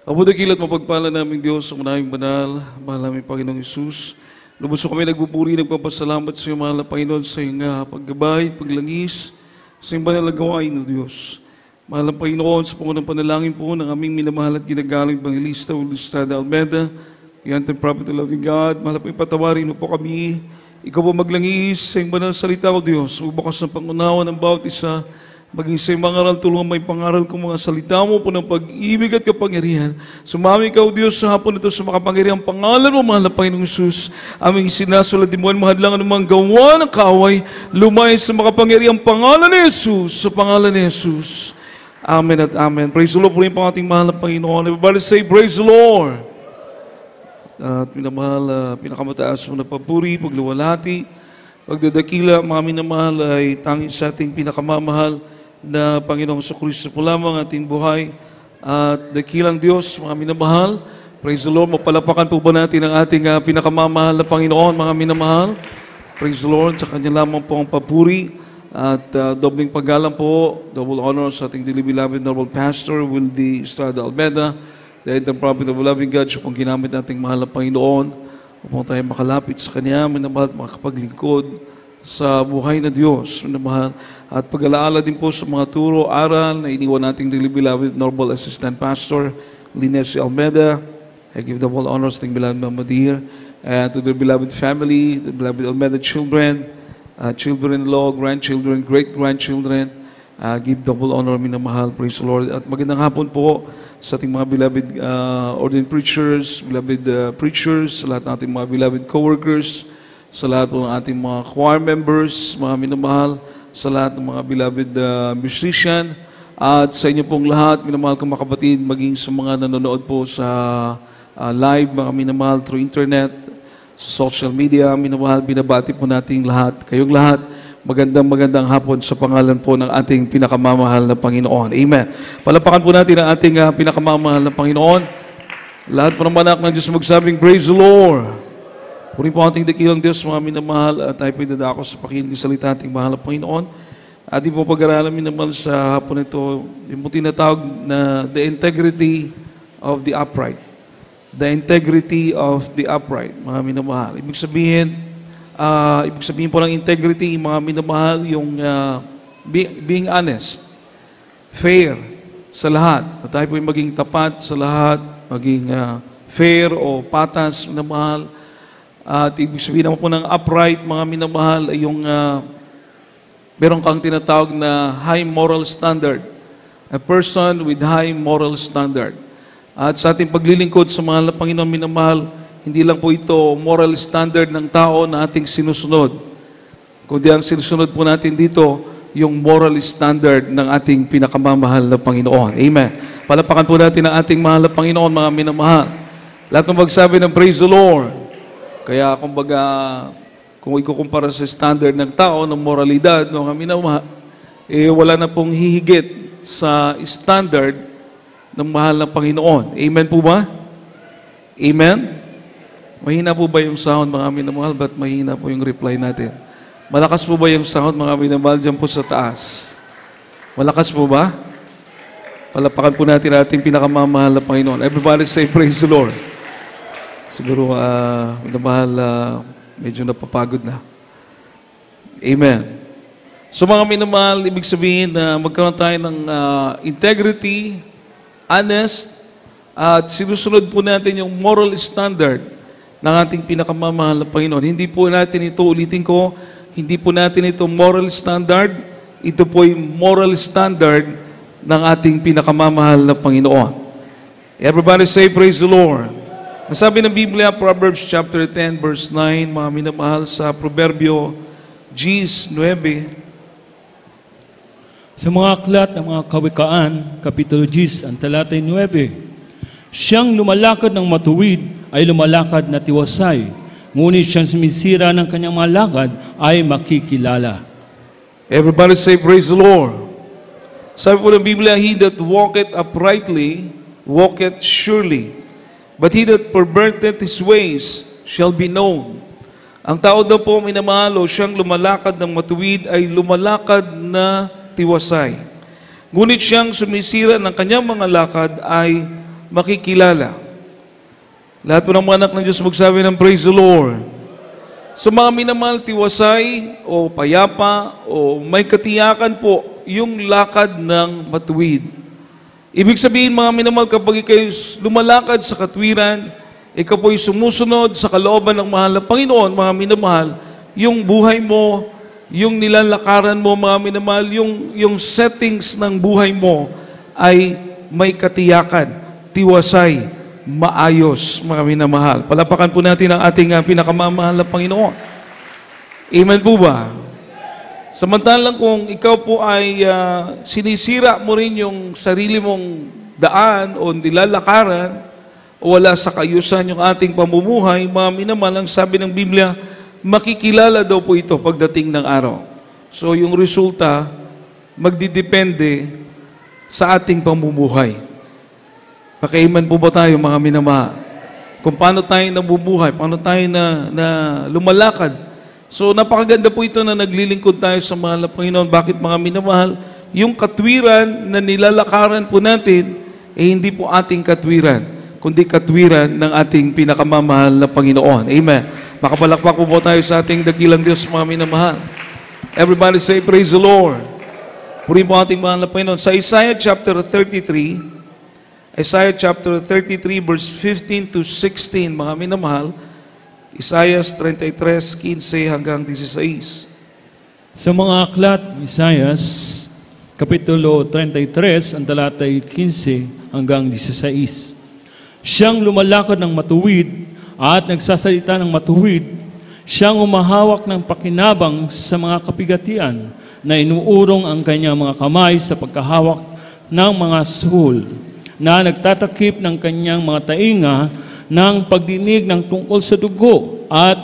Apo dakilat mapagpala naming Diyos, ang manaming banal, mahal namin Panginoong Isus. Lubos kami nagpupuri, nagpapasalamat sa iyo, mahal na Panginoon, sa iyong paggabay, paglangis, sa iyong banal na gawain, O Diyos. Mahal na Panginoon, sa pangunang panalangin po ng aming minamahal at ginagaling Evangelista Julio Estrada Almeda, Yantan Prophet of Loving God, mahal na ipatawarin mo po kami. Ikaw po maglangis sa iyong banal na salita, O Diyos, bubukas ng pangunawa ng bawat isa, maging sa mga aral, tulungan may pangaral kong mga salita mo po ng pag-ibig at kapangyarihan. Sumami ka, O Diyos, sa hapon ito sa makapangyarihang pangalan mo, mahal na Panginoong Isus. Aming sinasulat din mo, mahadlang anumang gawa ng kaaway, lumay sa makapangyarihang pangalan ni Jesus, sa pangalan ni Jesus. Amen at amen. Praise the Lord po rin po ating mahal na Panginoon. Everybody say, praise the Lord. At minamahal, pinakamataas mo na papuri, pagluwalhati, pagdadakila, mga minamahal ay tanging sa ating pinakamamahal na Panginoong Kristo po lamang ating buhay at dakilang Diyos, mga minamahal. Praise the Lord. Mapalapakan po ba natin ang ating pinakamamahal na Panginoon, mga minamahal? Praise the Lord. Sa Kanya lamang po ang papuri at dobling paggalang po, double honor sa ating dearly beloved noble pastor, Wildy Estrada Almeda, the Yantan Prophet of Loving God, siya pong ginamit nating mahal na Panginoon upang tayo makalapit sa Kanya, minamahal at makapaglingkod sa buhay na Diyos, minamahal. At pag-alaala din po sa mga turo, aral na iniwan nating dearly beloved Noble Assistant Pastor, Lines Almeda. I give the whole honors to beloved Mama Dear, and to the beloved family, the beloved Almeda children, children-in-law, grandchildren, great-grandchildren. Give double honor, minamahal. Praise the Lord. At magandang hapon po sa ating mga beloved ordained preachers, beloved preachers, sa lahat ng ating mga beloved co-workers, sa lahat ng ating mga choir members, mga minamahal, sa lahat ng mga beloved musician, at sa inyo pong lahat, minamahal kong makapatid, maging sa mga nanonood po sa live, mga minamahal, through internet, sa social media, minamahal, binabati po natin lahat. Kayong lahat, magandang hapon sa pangalan po ng ating pinakamamahal na Panginoon. Amen. Palapakan po natin ang ating pinakamamahal na Panginoon. Lahat po ng anak ng Diyos magsabing, praise the Lord. Puri po ating dakilang Diyos, mga minamahal, at tayo po dadako sa pakinig ng salita ating mahal na Panginoon. Ating po pag-aralan minamahal sa hapon ito, yung po tinatawag na the integrity of the upright. The integrity of the upright, mga minamahal. Ibig sabihin po ng integrity, mga minamahal, yung being honest, fair sa lahat. At tayo po maging tapat sa lahat, maging fair o patas, minamahal. At ibig sabihin naman po ng upright, mga minamahal, ay yung meron kang tinatawag na high moral standard. A person with high moral standard. At sa ating paglilingkod sa mahal na Panginoon, minamahal, hindi lang po ito moral standard ng tao na ating sinusunod. Kundi ang sinusunod po natin dito, yung moral standard ng ating pinakamamahal na Panginoon. Amen. Palapakan po natin ang ating mahal na Panginoon, mga minamahal. Lahat ng magsabi ng praise the Lord. Kaya kumbaga, kung ikukumpara sa standard ng tao, ng moralidad, ng minamahal, wala na pong hihigit sa standard ng mahal na Panginoon. Amen po ba? Amen? Mahina po ba yung sound, mga minamahal? Ba't mahina po yung reply natin? Malakas po ba yung sound, mga minamahal, dyan po sa taas? Malakas po ba? Palapakan po natin ating pinakamamahal na Panginoon. Everybody say, praise the Lord. Siguro, minamahal, medyo napapagod na. Amen. So mga minamahal, ibig sabihin na magkaroon tayo ng integrity, honest, at sinusunod po natin yung moral standard ng ating pinakamamahal na Panginoon. Hindi po natin ito, ulitin ko, hindi po natin ito moral standard, ito po yung moral standard ng ating pinakamamahal na Panginoon. Everybody say, praise the Lord. Ang sabi ng Biblia, Proverbs chapter 10, verse 9, mga minamahal, sa Proverbio 10:9. Sa mga aklat ng mga kawikaan, Kapitulo 10, ang talatay 9, siyang lumalakad ng matuwid ay lumalakad na tiwasay, ngunit siyang sumisira ng kanyang mga lakad ay makikilala. Everybody say, praise the Lord. Sabi po ng Biblia, he that walketh uprightly, walketh surely. But he that perverteth his ways shall be known. Ang tao daw po, minamahal, o siyang lumalakad ng matuwid ay lumalakad na tiwasay. Ngunit siyang sumisira ng kanyang mga lakad ay makikilala. Lahat po ng mga anak ng Diyos magsabi ng praise the Lord. Sa mga minamahal, tiwasay o payapa o may katiyakan po yung lakad ng matuwid. Ibig sabihin mga minamahal, kapag ikaw lumalakad sa katwiran, ikaw po'y sumusunod sa kalooban ng mahal na Panginoon, mga minamahal, yung buhay mo, yung nilalakaran mo, mga minamahal, yung settings ng buhay mo ay may katiyakan, tiwasay, maayos, mga minamahal. Palapakan po natin ang ating pinakamamahal na Panginoon. Amen po ba? Samantalang kung ikaw po ay sinisira mo rin yung sarili mong daan o nilalakaran, o wala sa kayusan yung ating pamumuhay, mga minamahal, ang sabi ng Biblia, makikilala daw po ito pagdating ng araw. So yung resulta, magdidepende sa ating pamumuhay. Pakaiman po ba tayo, mga minamahal? Kung paano tayo nabubuhay, paano tayo na lumalakad. So napakaganda po ito na naglilingkod tayo sa mahal na Panginoon. Bakit, mga minamahal? Yung katwiran na nilalakaran po natin, hindi po ating katwiran, kundi katwiran ng ating pinakamamahal na Panginoon. Amen. Makapalakpak po tayo sa ating dakilang Diyos, mga minamahal. Everybody say, praise the Lord. Purihin po ating mahal na Panginoon. Sa Isaiah chapter 33, verse 15 to 16, mga minamahal, Isaiah 33:15 hanggang 16. Sa mga aklat, Isaiah, Kapitulo 33, ang talatay 15 hanggang 16. Siyang lumalakad ng matuwid at nagsasalita ng matuwid, siyang umahawak ng pakinabang sa mga kapigatian na inuurong ang kanyang mga kamay sa pagkahawak ng mga suhol, na nagtatakip ng kanyang mga tainga ng pagdinig ng tungkol sa dugo at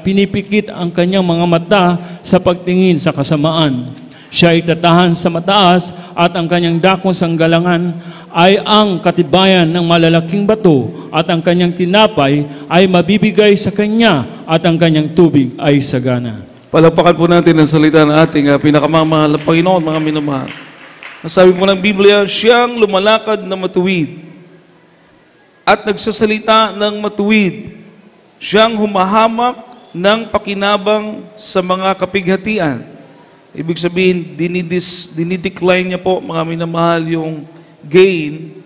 pinipikit ang kanyang mga mata sa pagtingin sa kasamaan. Siya ay tatahan sa mataas at ang kanyang dakong sanggalangan ay ang katibayan ng malalaking bato at ang kanyang tinapay ay mabibigay sa kanya at ang kanyang tubig ay sagana. Palakpakan po natin ang salita ng ating pinakamamahal na Panginoon, mga minamahal. Nasabi po ng Biblia, siyang lumalakad na matuwid at nagsasalita ng matuwid. Siyang humahamak ng pakinabang sa mga kapighatian. Ibig sabihin, dinidecline niya po, mga minamahal, yung gain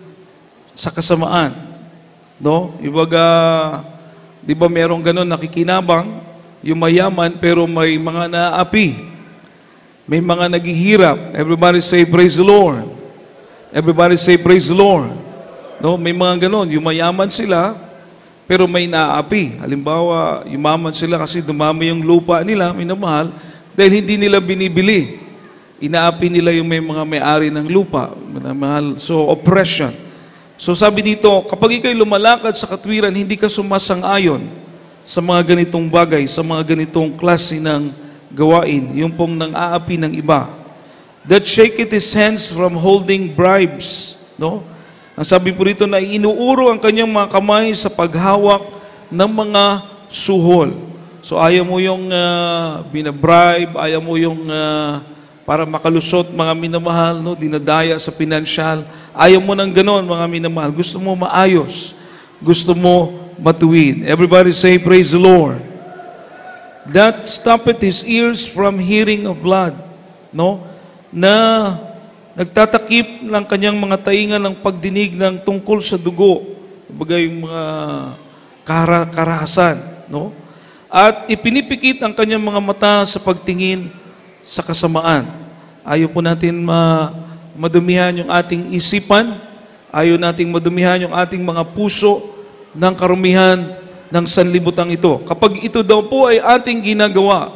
sa kasamaan. No? Ibaga, di ba merong ganun nakikinabang, yung mayaman, pero may mga naapi. May mga naghihirap. Everybody say, praise the Lord. Everybody say, praise the Lord. No? May mga ganun, yung mayaman sila, pero may naapi. Halimbawa, yumaman sila kasi dumami yung lupa nila, minamahal, dahil hindi nila binibili. Inaapi nila yung may mga may-ari ng lupa. Minamahal. So, oppression. So, sabi dito, kapag ikaw'y lumalakad sa katwiran, hindi ka sumasang-ayon sa mga ganitong bagay, sa mga ganitong klase ng gawain, yung pong nang-aapi ng iba. That shaketh his hands from holding bribes. No? Ang sabi po rito na inuuro ang kanyang mga kamay sa paghawak ng mga suhol. So ayaw mo yung binabribe, ayaw mo yung para makalusot, mga minamahal, no? Dinadaya sa pinansyal. Ayaw mo ng ganon, mga minamahal. Gusto mo maayos. Gusto mo matuwid. Everybody say, praise the Lord. That stoppeth his ears from hearing of blood. No? Na nagtatakip ng kanyang mga tainga ng pagdinig ng tungkol sa dugo. Bagay yung mga karahasan. No? At ipinipikit ang kanyang mga mata sa pagtingin sa kasamaan. Ayaw po natin madumihan yung ating isipan. Ayaw nating madumihan yung ating mga puso ng karumihan ng sanlibutan ito. Kapag ito daw po ay ating ginagawa,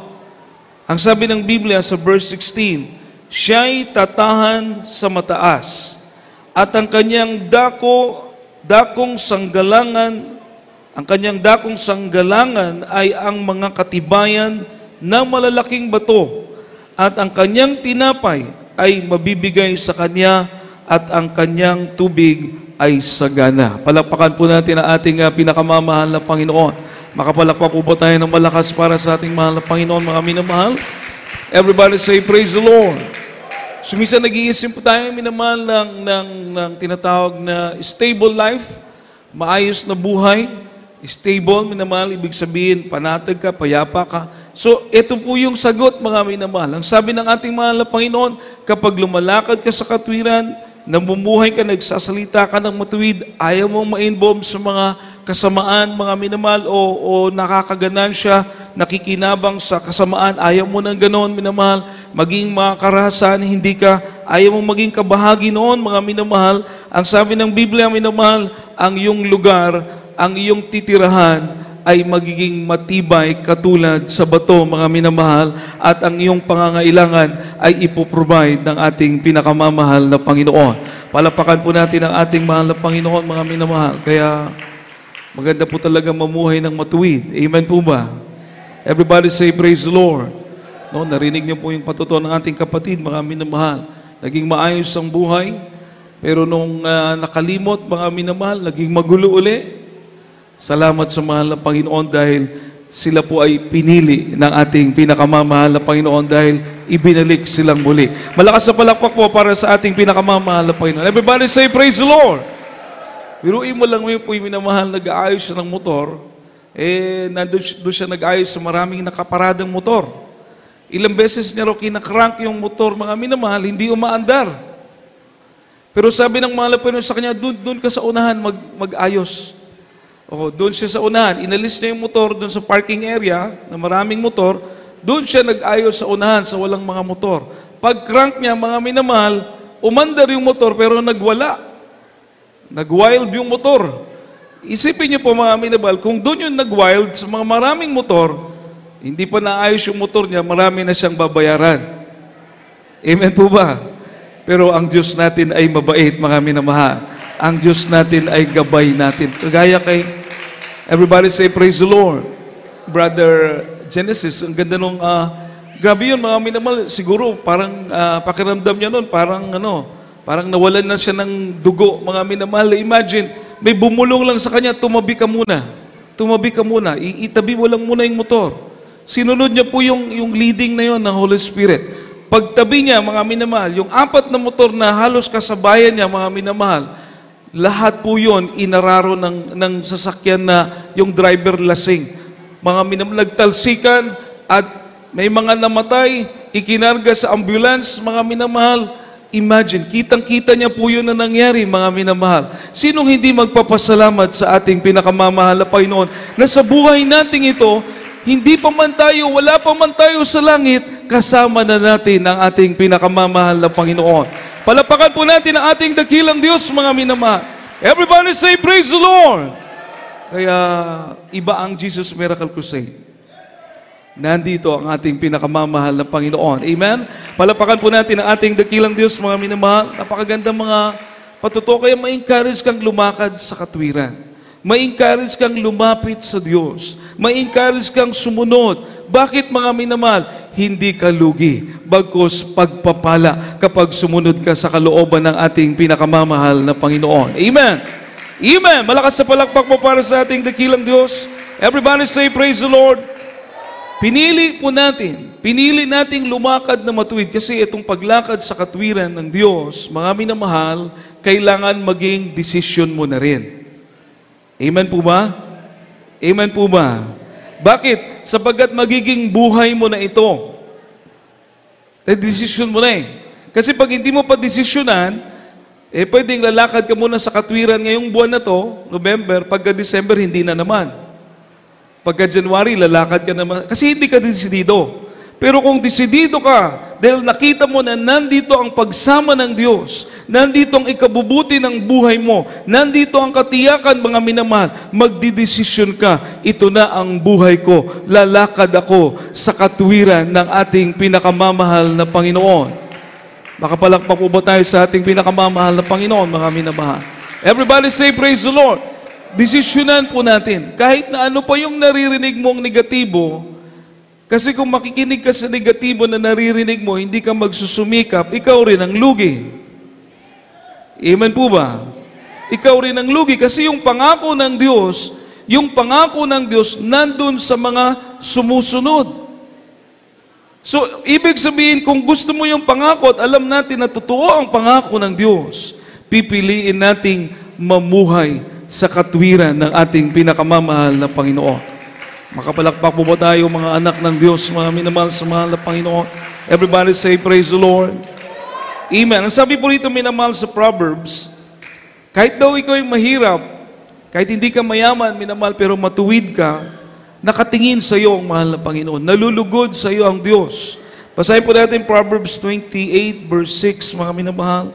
ang sabi ng Biblia sa verse 16, siya'y tatahan sa mataas at ang kanyang dakong sanggalangan, ang kanyang dakong sanggalangan ay ang mga katibayan ng malalaking bato at ang kanyang tinapay ay mabibigay sa kanya at ang kanyang tubig ay sagana. Palakpakan po natin ang ating pinakamamahal na Panginoon. Makapalakpak po ba tayo ng malakas para sa ating mahal na Panginoon, mga minamahal? Everybody say, praise the Lord. Sumisa nag-iisip po tayo, minamahal ng tinatawag na stable life, maayos na buhay, stable, minamahal, ibig sabihin, panatag ka, payapa ka. So, ito po yung sagot, mga minamahal. Ang sabi ng ating mahal na Panginoon, kapag lumalakad ka sa katwiran, namumuhay ka, nagsasalita ka ng matuwid, ayaw mong ma-involve sa mga kasamaan, mga minamahal, o nakakaganansya, nakikinabang sa kasamaan, ayaw mo ng ganoon, minamahal, maging makakarahasan, hindi ka, ayaw mong maging kabahagi noon, mga minamahal. Ang sabi ng Biblia, minamahal, ang iyong lugar, ang iyong titirahan, ay magiging matibay katulad sa bato, mga minamahal, at ang iyong pangangailangan ay ipoprovide ng ating pinakamamahal na Panginoon. Palapakan po natin ang ating mahal na Panginoon, mga minamahal. Kaya maganda po talaga mamuhay ng matuwid. Amen po ba? Everybody say, praise the Lord. No, narinig niyo po yung patutuan ng ating kapatid, mga minamahal. Naging maayos ang buhay, pero nung nakalimot, mga minamahal, naging magulo uli. Salamat sa mahal na Panginoon dahil sila po ay pinili ng ating pinakamamahal na Panginoon dahil ibinalik silang muli. Malakas sa palakpak po para sa ating pinakamamahal na Panginoon. Everybody say, praise the Lord! Biruin mo lang mo po yung minamahal, nag-aayos siya ng motor, nandun siya nag-aayos sa maraming nakaparadang motor. Ilang beses niya raw kinakrank yung motor, mga minamahal, hindi umaandar. Pero sabi ng mahal na Panginoon sa kanya, doon ka sa unahan mag-ayos. Doon siya sa unahan. Inalis niya yung motor doon sa parking area na maraming motor. Doon siya nag-ayos sa unahan sa walang mga motor. Pag-crank niya, mga minamahal, umandar yung motor pero nagwala. Nag-wild yung motor. Isipin niyo po, mga minamahal, kung doon yung nag-wild sa mga maraming motor, hindi pa naayos yung motor niya, marami na siyang babayaran. Amen po ba? Pero ang Diyos natin ay mabait, mga minamahal. Ang Diyos natin ay gabay natin. Kagaya kay, everybody say, praise the Lord. Brother Genesis, ang ganda nung, grabe yun, mga minamahal, siguro, parang pakiramdam niya nun, parang nawalan na siya ng dugo, mga minamahal. Imagine, may bumulong lang sa kanya, tumabi ka muna. Tumabi ka muna. Itabi mo lang muna yung motor. Sinunod niya po yung leading na yun ng Holy Spirit. Pagtabi niya, mga minamahal, yung 4 na motor na halos kasabayan niya, mga minamahal, lahat po yun inararo ng sasakyan na yung driver lasing. Mga minamahal, nagtalsikan at may mga namatay, ikinarga sa ambulance, mga minamahal. Imagine, kitang-kita niya po yun na nangyari, mga minamahal. Sinong hindi magpapasalamat sa ating pinakamamahal na Panginoon na sa buhay nating ito, hindi pa man tayo, wala pa man tayo sa langit, kasama na natin ang ating pinakamamahal na Panginoon. Palapakan po natin ang ating dakilang Diyos, mga minamahal. Everybody say, praise the Lord! Kaya, iba ang Jesus Miracle Crusade. Nandito ang ating pinakamamahal na Panginoon. Amen? Palapakan po natin ang ating dakilang Diyos, mga minamahal. Napakagandang mga patuto. Kaya ma-encourage kang lumakad sa katwiran. Ma-encourage kang lumapit sa Diyos. Ma-encourage kang sumunod. Bakit, mga minamahal? Hindi ka lugi, bagkus pagpapala kapag sumunod ka sa kalooban ng ating pinakamamahal na Panginoon. Amen! Amen! Malakas sa palakpak po para sa ating dakilang Diyos. Everybody say, praise the Lord! Pinili nating lumakad na matuwid kasi itong paglakad sa katwiran ng Diyos, mga minamahal, kailangan maging desisyon mo na rin. Amen po ba? Amen po ba? Bakit? Sapagat magiging buhay mo na ito. Desisyon mo na eh. Kasi pag hindi mo pa desisyonan, pwedeng lalakad ka muna sa katwiran ngayong buwan na to, November, pagka December, hindi na naman. Pagka January, lalakad ka naman. Kasi hindi ka desidido. Pero kung desidido ka, dahil nakita mo na nandito ang pagsama ng Diyos, nandito ang ikabubuti ng buhay mo, nandito ang katiyakan, mga minamahal, magdidesisyon ka, ito na ang buhay ko, lalakad ako sa katwiran ng ating pinakamamahal na Panginoon. Makapalakpak po ba tayo sa ating pinakamamahal na Panginoon, mga minamahal? Everybody say, praise the Lord. Desisyonan po natin, kahit na ano pa yung naririnig mong negatibo. Kasi kung makikinig ka sa negatibo na naririnig mo, hindi ka magsusumikap, ikaw rin ang lugi. Amen po ba? Ikaw rin ang lugi kasi yung pangako ng Diyos nandun sa mga sumusunod. So, ibig sabihin, kung gusto mo yung pangako at alam natin na totoo ang pangako ng Diyos, pipiliin nating mamuhay sa katwiran ng ating pinakamamahal na Panginoon. Makapalakpak po ba tayo, mga anak ng Diyos, mga minamahal sa mahal na Panginoon? Everybody say, praise the Lord. Amen. Ang sabi po rito, minamahal sa Proverbs, kahit daw ikaw ay mahirap, kahit hindi ka mayaman, minamahal, pero matuwid ka, nakatingin sa iyo ang mahal na Panginoon. Nalulugod sa iyo ang Diyos. Basahin po natin Proverbs 28, verse 6, mga minamahal.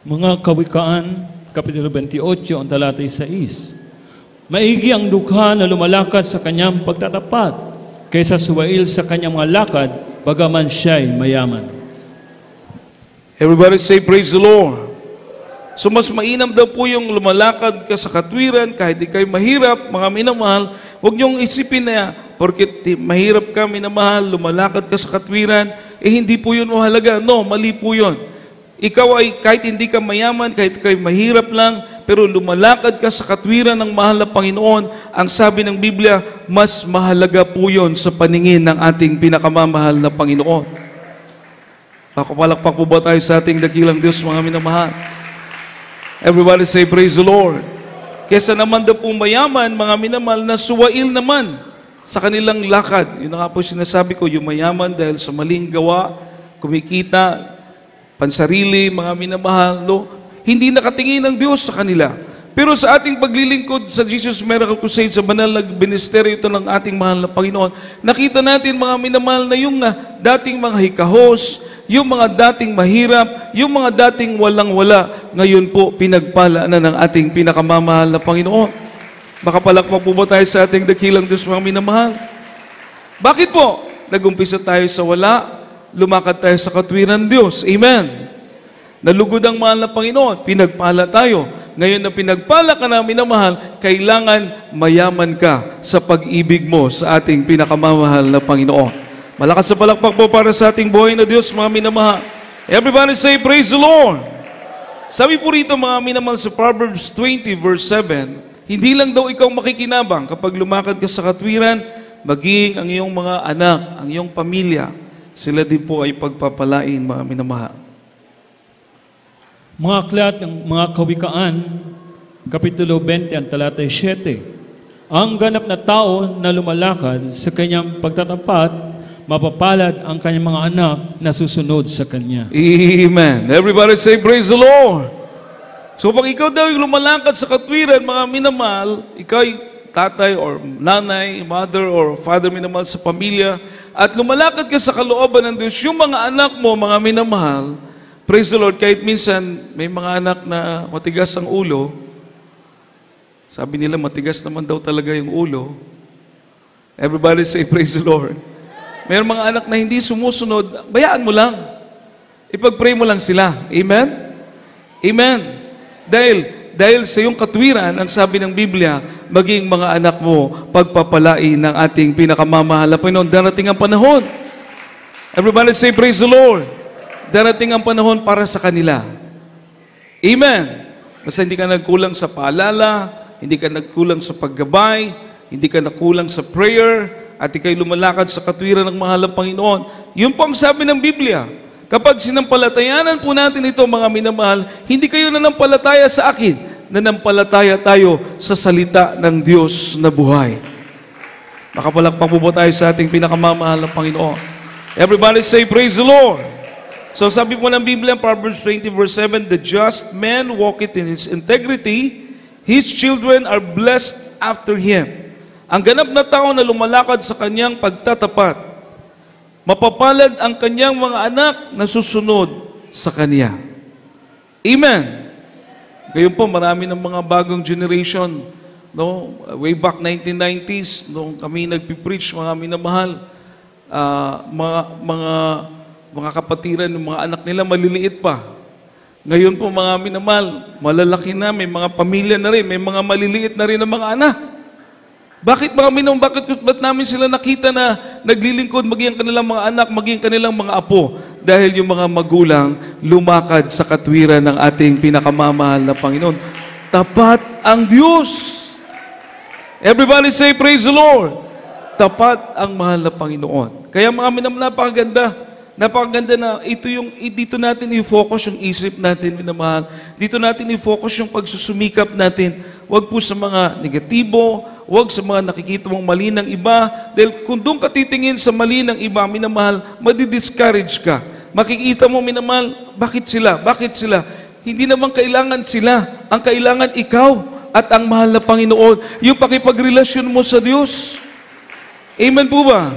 Mga Kawikaan, Kapitulo 28, ang talatay 6. Maigi ang dukha na lumalakad sa kanyang pagtatapat, kaysa suwail sa kanyang mga lakad, bagaman siya'y mayaman. Everybody say, praise the Lord. So mas mainam daw po yung lumalakad ka sa katwiran, kahit di kayo mahirap, mga minamahal, huwag niyong isipin na, porket mahirap ka, minamahal, lumalakad ka sa katwiran, hindi po yun mahalaga. No, mali po yun. Ikaw ay kahit hindi ka mayaman, kahit kayo mahirap lang, pero lumalakad ka sa katwiran ng mahal na Panginoon, ang sabi ng Biblia, mas mahalaga po yun sa paningin ng ating pinakamamahal na Panginoon. Pakapalakpak po ba tayo sa ating dakilang Diyos, mga minamahal? Everybody say, praise the Lord. Kesa naman daw po mayaman, mga minamahal, na suwail naman sa kanilang lakad. Yun na nga po sinasabi ko, yung mayaman dahil sa maling gawa, kumikita, pansarili, mga minamahal, no? Hindi nakatingin ng Diyos sa kanila. Pero sa ating paglilingkod sa Jesus Miracle Crusade, sa banal na ministeryo ito ng ating mahal na Panginoon, nakita natin, mga minamahal, na yung dating mga hikahos, yung mga dating mahirap, yung mga dating walang-wala, ngayon po pinagpala na ng ating pinakamamahal na Panginoon. Makapalakpak po ba tayo sa ating dakilang Diyos, mga minamahal? Bakit po? Nag-umpisa tayo sa wala, lumakad tayo sa katwiran Diyos. Amen. Nalugod ang mahal na Panginoon, pinagpala tayo. Ngayon na pinagpala ka na, minamahal, kailangan mayaman ka sa pag-ibig mo sa ating pinakamamahal na Panginoon. Malakas sa palakpak po para sa ating buhay na Diyos, mga minamahal. Everybody say, praise the Lord. Sabi po rito, mga minamahal, sa Proverbs 20, verse 7, hindi lang daw ikaw makikinabang kapag lumakad ka sa katwiran, maging ang iyong mga anak, ang iyong pamilya, sila din po ay pagpapalain, mga minamahal. Mga aklat ng mga Kawikaan, Kapitulo 20, ang talatay 7. Ang ganap na tao na lumalakad sa kanyang pagtatapat, mapapalad ang kanyang mga anak na susunod sa kanya. Amen. Everybody say, praise the Lord. So pag ikaw daw yung lumalakad sa katwiran, mga minamahal, ikaw ay tatay or nanay, mother or father, minamahal sa pamilya, at lumalakad ka sa kalooban ng Diyos, yung mga anak mo, mga minamahal, praise the Lord, kahit minsan may mga anak na matigas ang ulo, sabi nila matigas naman daw talaga yung ulo. Everybody say, praise the Lord. Mayroong mga anak na hindi sumusunod, bayaan mo lang. Ipag-pray mo lang sila. Amen? Amen. Dahil sa iyong katwiran, ang sabi ng Biblia, maging mga anak mo pagpapalain ng ating pinakamamahal na Panginoon. Darating ang panahon. Everybody say, praise the Lord. Darating ang panahon para sa kanila. Amen. Basta hindi ka nagkulang sa paalala, hindi ka nagkulang sa paggabay, hindi ka nagkulang sa prayer, at ikay lumalakad sa katwiran ng mahal na Panginoon. Yun po ang sabi ng Biblia. Kapag sinampalatayanan po natin ito, mga minamahal, hindi kayo nanampalataya sa akin, nanampalataya tayo sa salita ng Diyos na buhay. Makapalakpak po ba tayo sa ating pinakamamahal na Panginoon? Everybody say, praise the Lord. So sabi po ng Biblia, Proverbs 20 verse 7, the just man walketh in his integrity, his children are blessed after him. Ang ganap na tao na lumalakad sa kanyang pagtatapat, mapapalad ang kanyang mga anak na susunod sa kanya. Amen. Ngayon po, marami ng mga bagong generation, no? Way back 1990s, nung kami nagpipreach, mga minamahal, mga kapatiran, mga anak nila maliliit pa. Ngayon po, mga minamahal, malalaki na, may mga pamilya na rin, may mga maliliit na rin ng mga anak. Bakit mga minamahal, ba't namin sila nakita na naglilingkod, maging ang kanilang mga anak, maging kanilang mga apo? Dahil yung mga magulang lumakad sa katwiran ng ating pinakamamahal na Panginoon. Tapat ang Diyos. Everybody say, praise the Lord. Tapat ang mahal na Panginoon. Kaya mga minamahal, napakaganda. Napakaganda na dito natin i-focus yung isip natin, minamahal. Dito natin i-focus yung pagsusumikap natin. Huwag po sa mga negatibo, huwag sa mga nakikita mong mali ng iba. Dahil kung doon ka titingin sa mali ng iba, minamahal, madi-discourage ka. Makikita mo, minamahal, bakit sila? Bakit sila? Hindi naman kailangan sila. Ang kailangan ikaw at ang mahal na Panginoon. Yung pakipagrelasyon mo sa Diyos. Amen po ba?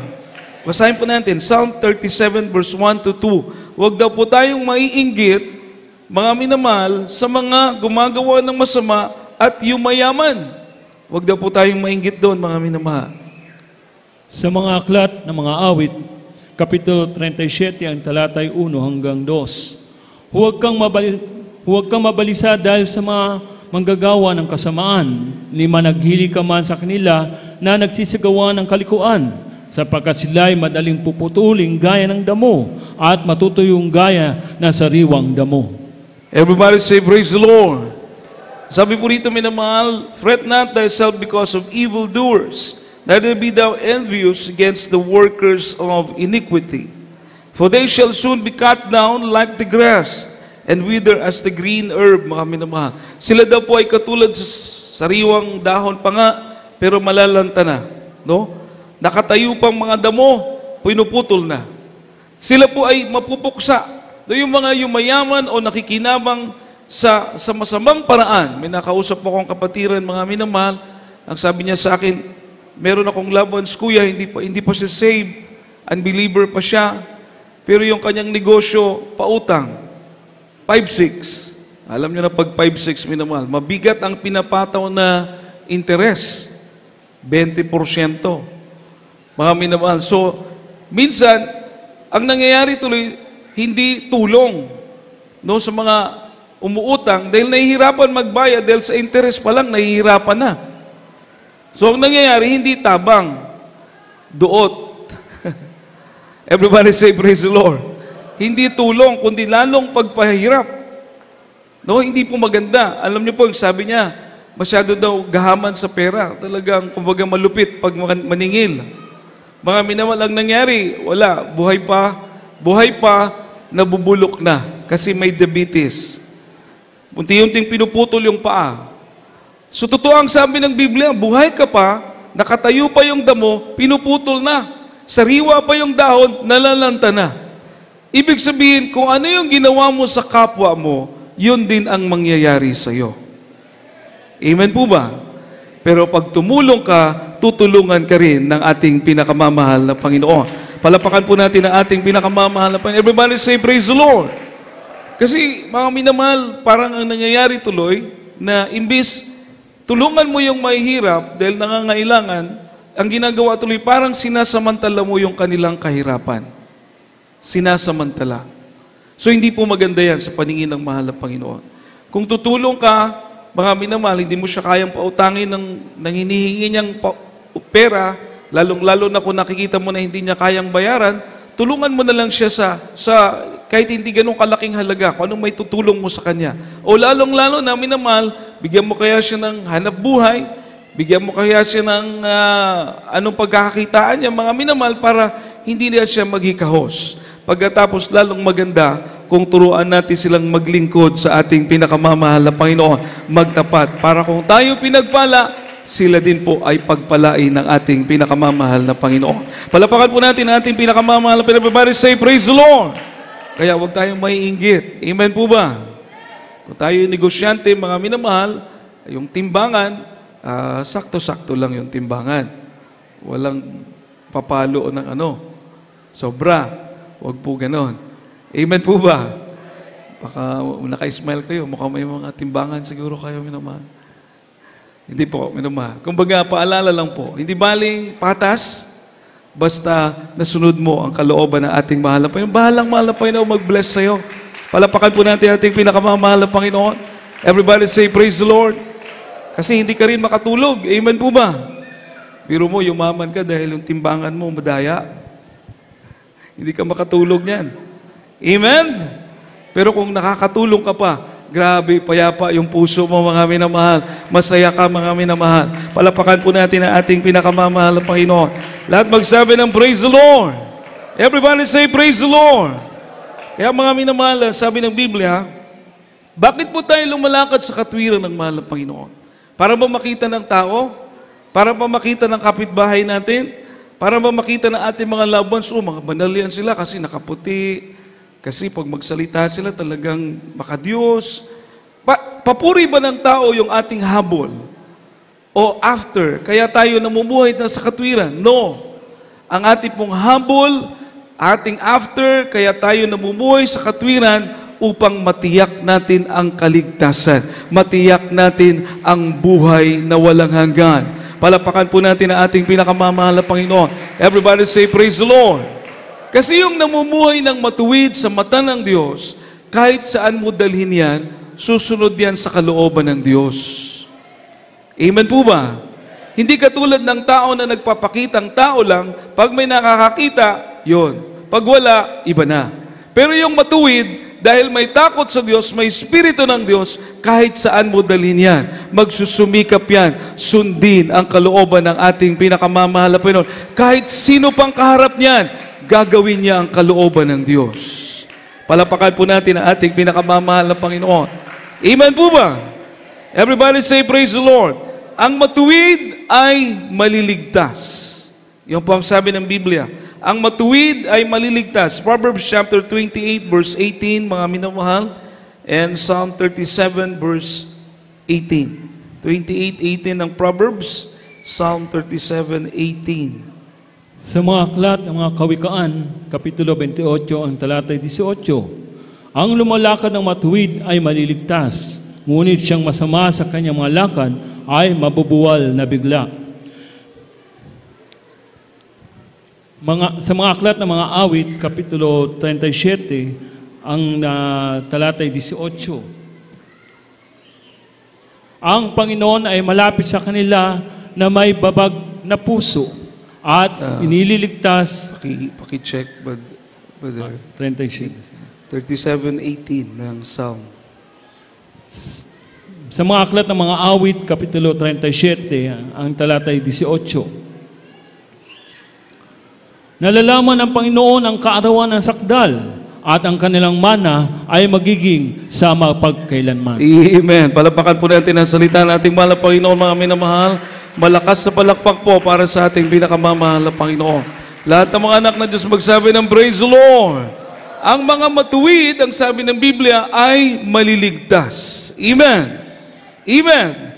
Basahin po natin, Psalm 37 verse 1 to 2. Huwag daw po tayong maiinggit, mga minamahal, sa mga gumagawa ng masama at yung mayaman. Huwag daw po tayong mainggit doon, mga minamahal. Sa mga aklat ng mga awit, Kapitulo 37, ang talatay 1 hanggang 2. Huwag kang mabalisa dahil sa mga manggagawa ng kasamaan, ni managhili ka man sa kanila na nagsisagawa ng kalikuan, sapagkat sila ay madaling puputuling gaya ng damo at matutuyong gaya ng sariwang damo. Everybody say, praise the Lord. Sabi po rito, minamahal, fret not thyself because of evildoers, neither be thou envious against the workers of iniquity. For they shall soon be cut down like the grass, and wither as the green herb, mga minamahal. Sila daw po ay katulad sa sariwang dahon pa nga, pero malalanta na. No? Nakatayo pang mga damo, pinuputol na. Sila po ay mapupuksa. Yung mga yumayaman o nakikinabang sa masamang paraan. May nakausap po akong kapatiran, mga minamahal. Ang sabi niya sa akin, meron akong loved ones, kuya, hindi pa siya saved. Unbeliever pa siya. Pero yung kanyang negosyo, pautang. 5-6. Alam niyo na pag 5-6, minamahal, mabigat ang pinapataw na interes. 20%. Mga minamahal. So, minsan, ang nangyayari tuloy, hindi tulong, no, sa mga umuutang dahil nahihirapan magbayad dahil sa interest pa lang, nahihirapan na. So, ang nangyayari, hindi tabang, duot. Everybody say, praise the Lord. Hindi tulong, kundi lalong pagpahirap. No, hindi po maganda. Alam niyo po, sabi niya, masyado daw gahaman sa pera. Talagang, kumbaga malupit pag maningil. Mga minamahal, ang nangyari, wala, buhay pa, nabubulok na kasi may diabetes. Unti-unting pinuputol yung paa. So totoo ang sabi ng Biblia, buhay ka pa, nakatayo pa yung damo, pinuputol na. Sariwa pa yung dahon, nalalanta na. Ibig sabihin, kung ano yung ginawa mo sa kapwa mo, yun din ang mangyayari sa iyo. Amen po ba? Pero pag tumulong ka, tutulungan ka rin ng ating pinakamamahal na Panginoon. Palapakan po natin ang ating pinakamamahal na Panginoon. Everybody say, praise the Lord. Kasi mga minamahal, parang ang nangyayari tuloy, na imbis tulungan mo yung mahihirap dahil nangangailangan, ang ginagawa tuloy, parang sinasamantala mo yung kanilang kahirapan. Sinasamantala. So hindi po maganda yan sa paningin ng mahal na Panginoon. Kung tutulong ka, mga minamahal, hindi mo siya kayang pautangin ng hinihingi niyang pera, lalong-lalo na kung nakikita mo na hindi niya kayang bayaran, tulungan mo na lang siya sa kahit hindi ganun kalaking halaga, kung anong may tutulong mo sa kanya. O lalong-lalo na minamahal, bigyan mo kaya siya ng hanap buhay, bigyan mo kaya siya ng anong pagkakakitaan niya, mga minamahal, para hindi niya siya maghikahos. Pagkatapos lalong maganda kung turuan natin silang maglingkod sa ating pinakamamahal na Panginoon, magtapat, para kung tayo pinagpala, sila din po ay pagpalain ng ating pinakamamahal na Panginoon. Palapakan po natin ang ating pinakamamahal na Panginoon. Everybody say, praise the Lord! Kaya huwag tayong maiinggit. Amen po ba? Kung tayo yung negosyante, mga minamahal, yung timbangan, sakto-sakto lang yung timbangan. Walang papalo ng sobra. Huwag po ganon. Amen po ba? Baka naka-smile kayo. Mukhang may mga timbangan siguro kayo, minamahal. Hindi po, minamahal. Kumbaga, paalala lang po. Hindi baling patas, basta nasunod mo ang kalooban ng ating mahal na Panginoon. Bahalang mahal na Panginoon mag-bless sa'yo. Palapakan po natin ating pinakamamahal na Panginoon. Everybody say, praise the Lord. Kasi hindi ka rin makatulog. Amen po ba? Biro mo, yumaman ka dahil yung timbangan mo madaya. Hindi ka makatulog niyan. Amen? Pero kung nakakatulong ka pa, grabe, payapa yung puso mo, mga minamahal. Masaya ka, mga minamahal. Palapakan po natin ang ating pinakamamahal na Panginoon. Lahat magsabi ng praise the Lord. Everybody say, praise the Lord. Kaya mga minamahal, sabi ng Biblia, bakit po tayo lumalakad sa katwiran ng mahal na Panginoon? Para ba makita ng tao? Para ba makita ng kapitbahay natin? Para ba makita ng ating mga loved ones? Mga banal yan sila kasi nakaputi. Kasi pag magsalita sila talagang makadiyos. Papuri ba ng tao yung ating habol? O after, kaya tayo namumuhay na sa katwiran? No. Ang ating pong habol, ating after, kaya tayo namumuhay sa katwiran upang matiyak natin ang kaligtasan. Matiyak natin ang buhay na walang hanggan. Palapakan po natin ang ating pinakamamahal na Panginoon. Everybody say, praise the Lord. Kasi yung namumuhay ng matuwid sa mata ng Diyos, kahit saan mo dalhin yan, susunod yan sa kalooban ng Diyos. Amen po ba? Hindi katulad ng tao na nagpapakitang tao lang, pag may nakakakita, yon. Pag wala, iba na. Pero yung matuwid, dahil may takot sa Diyos, may Espiritu ng Diyos, kahit saan mo dalhin yan, magsusumikap yan, sundin ang kalooban ng ating pinakamamahal na Panginoon. Kahit sino pang kaharap niyan, gagawin niya ang kalooban ng Diyos. Palapakan po natin ang ating pinakamamahal na Panginoon. Amen po ba? Everybody say, praise the Lord. Ang matuwid ay maliligtas. Yan po ang sabi ng Biblia. Ang matuwid ay maliligtas. Proverbs chapter 28 verse 18, mga minamahal, and Psalm 37 verse 18. 28:18 ng Proverbs, Psalm 37:18. Sa mga aklat ng mga kawikaan, Kapitulo 28, ang talatay 18, ang lumalakad ng matuwid ay maliligtas, ngunit siyang masama sa kanyang mga lakad ay mabubuwal na bigla. Sa mga aklat ng mga awit, Kapitulo 37, ang talatay 18. Ang Panginoon ay malapit sa kanila na may babag na puso at inililigtas. Paki-check, brother. 37:18 ng Psalm. Sa mga aklat ng mga awit, Kapitulo 37, ang talatay 18. Nalalaman ng Panginoon ang kaarawan ng sakdal at ang kanilang mana ay magiging sa mapagkailanman. Amen. Palapakan po natin ang salita ng ating mahal na Panginoon, mga minamahal. Malakas sa palakpak po para sa ating pinakamamahal na Panginoon. Lahat ng mga anak na Diyos magsabi ng praise the Lord. Ang mga matuwid, ang sabi ng Biblia, ay maliligtas. Amen. Amen.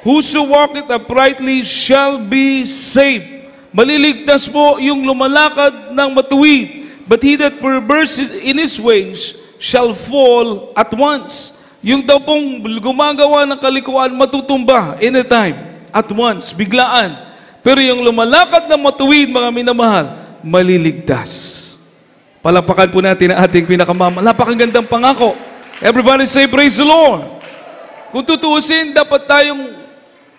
Whoso walketh uprightly shall be saved. Maliligtas po yung lumalakad ng matuwid. But he that perverses in his ways shall fall at once. Yung daw pong gumagawa ng kalikuan, matutumba anytime, at once, biglaan. Pero yung lumalakad ng matuwid, mga minamahal, maliligtas. Palapakan po natin ang ating pinakamamahal. Napakagandang pangako. Everybody say, praise the Lord. Kung tutuusin, dapat tayong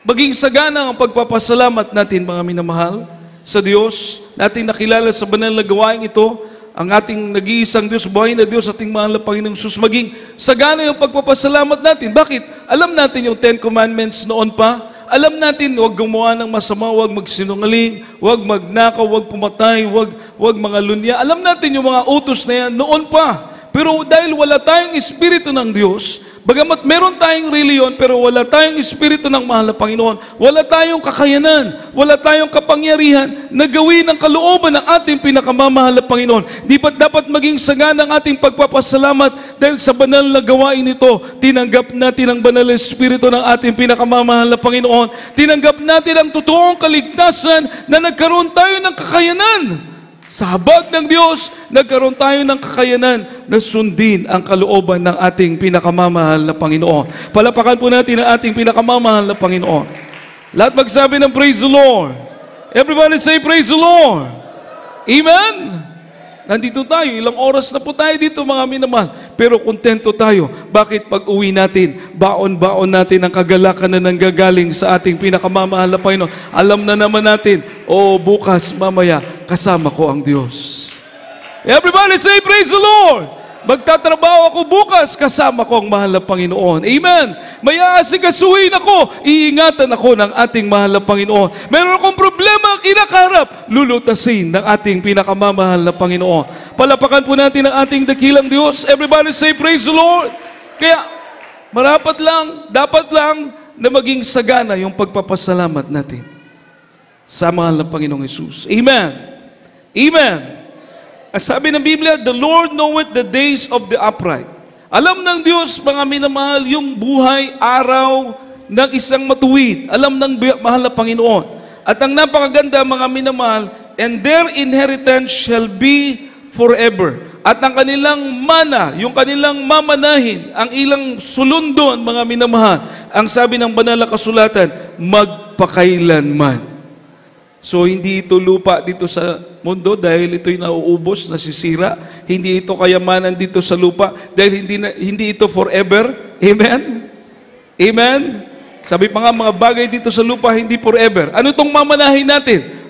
maging sagana ang pagpapasalamat natin, mga minamahal, sa Diyos, nating nakilala sa banal na gawain ito, ang ating nag-iisang Diyos, buhay na Diyos, ating mahal na Panginoong Jesus, maging sagana yung pagpapasalamat natin. Bakit? Alam natin yung 10 Commandments noon pa. Alam natin, huwag gumawa ng masama, huwag magsinungaling, huwag magnakaw, huwag pumatay, huwag mga lunya. Alam natin yung mga utos na yan noon pa. Pero dahil wala tayong Espiritu ng Diyos, bagamat meron tayong reliyon, pero wala tayong Espiritu ng mahal na Panginoon, wala tayong kakayanan, wala tayong kapangyarihan na gawin ang kalooban ng ating pinakamamahal na Panginoon. Di ba't dapat maging sagana ang ating pagpapasalamat dahil sa banal na gawain ito, tinanggap natin ang banal na Espiritu ng ating pinakamamahal na Panginoon. Tinanggap natin ang totoong kaligtasan na nagkaroon tayo ng kakayanan. Sa habag ng Diyos, nagkaroon tayo ng kakayanan na sundin ang kalooban ng ating pinakamamahal na Panginoon. Palapakan po natin ang ating pinakamamahal na Panginoon. Lahat magsabi ng praise the Lord. Everybody say praise the Lord. Amen? Nandito tayo, ilang oras na po tayo dito, mga minamahal. Pero kontento tayo. Bakit pag uwi natin, baon-baon natin ang kagalakan na nanggagaling sa ating pinakamamahal na Panginoon. Alam na naman natin, bukas, mamaya, kasama ko ang Diyos. Everybody say praise the Lord. Magtatrabaho ako bukas, kasama ko ang mahal na Panginoon. Amen. May aasikasuhin ako, iingatan ako ng ating mahal na Panginoon. Meron akong problema ang kinakaharap, lulutasin ng ating pinakamamahal na Panginoon. Palapakan po natin ang ating dakilang Diyos. Everybody say, praise the Lord. Kaya, dapat lang na maging sagana yung pagpapasalamat natin sa mahal na Panginoong Hesus. Amen. Amen. Ang sabi ng Biblia, the Lord knoweth the days of the upright. Alam ng Diyos, mga minamahal, yung buhay, araw ng isang matuwid. Alam ng mahal na Panginoon. At ang napakaganda, mga minamahal, and their inheritance shall be forever. At ang kanilang mana, yung kanilang mamanahin, ang ilang sulundon, mga minamahal, ang sabi ng banal na kasulatan, magpakailanman. So, hindi ito lupa dito sa mundo dahil ito'y nauubos, nasisira. Hindi ito kayamanan dito sa lupa dahil hindi ito forever. Amen? Amen? Sabi pa nga, mga bagay dito sa lupa, hindi forever. Ano itong mamanahin natin?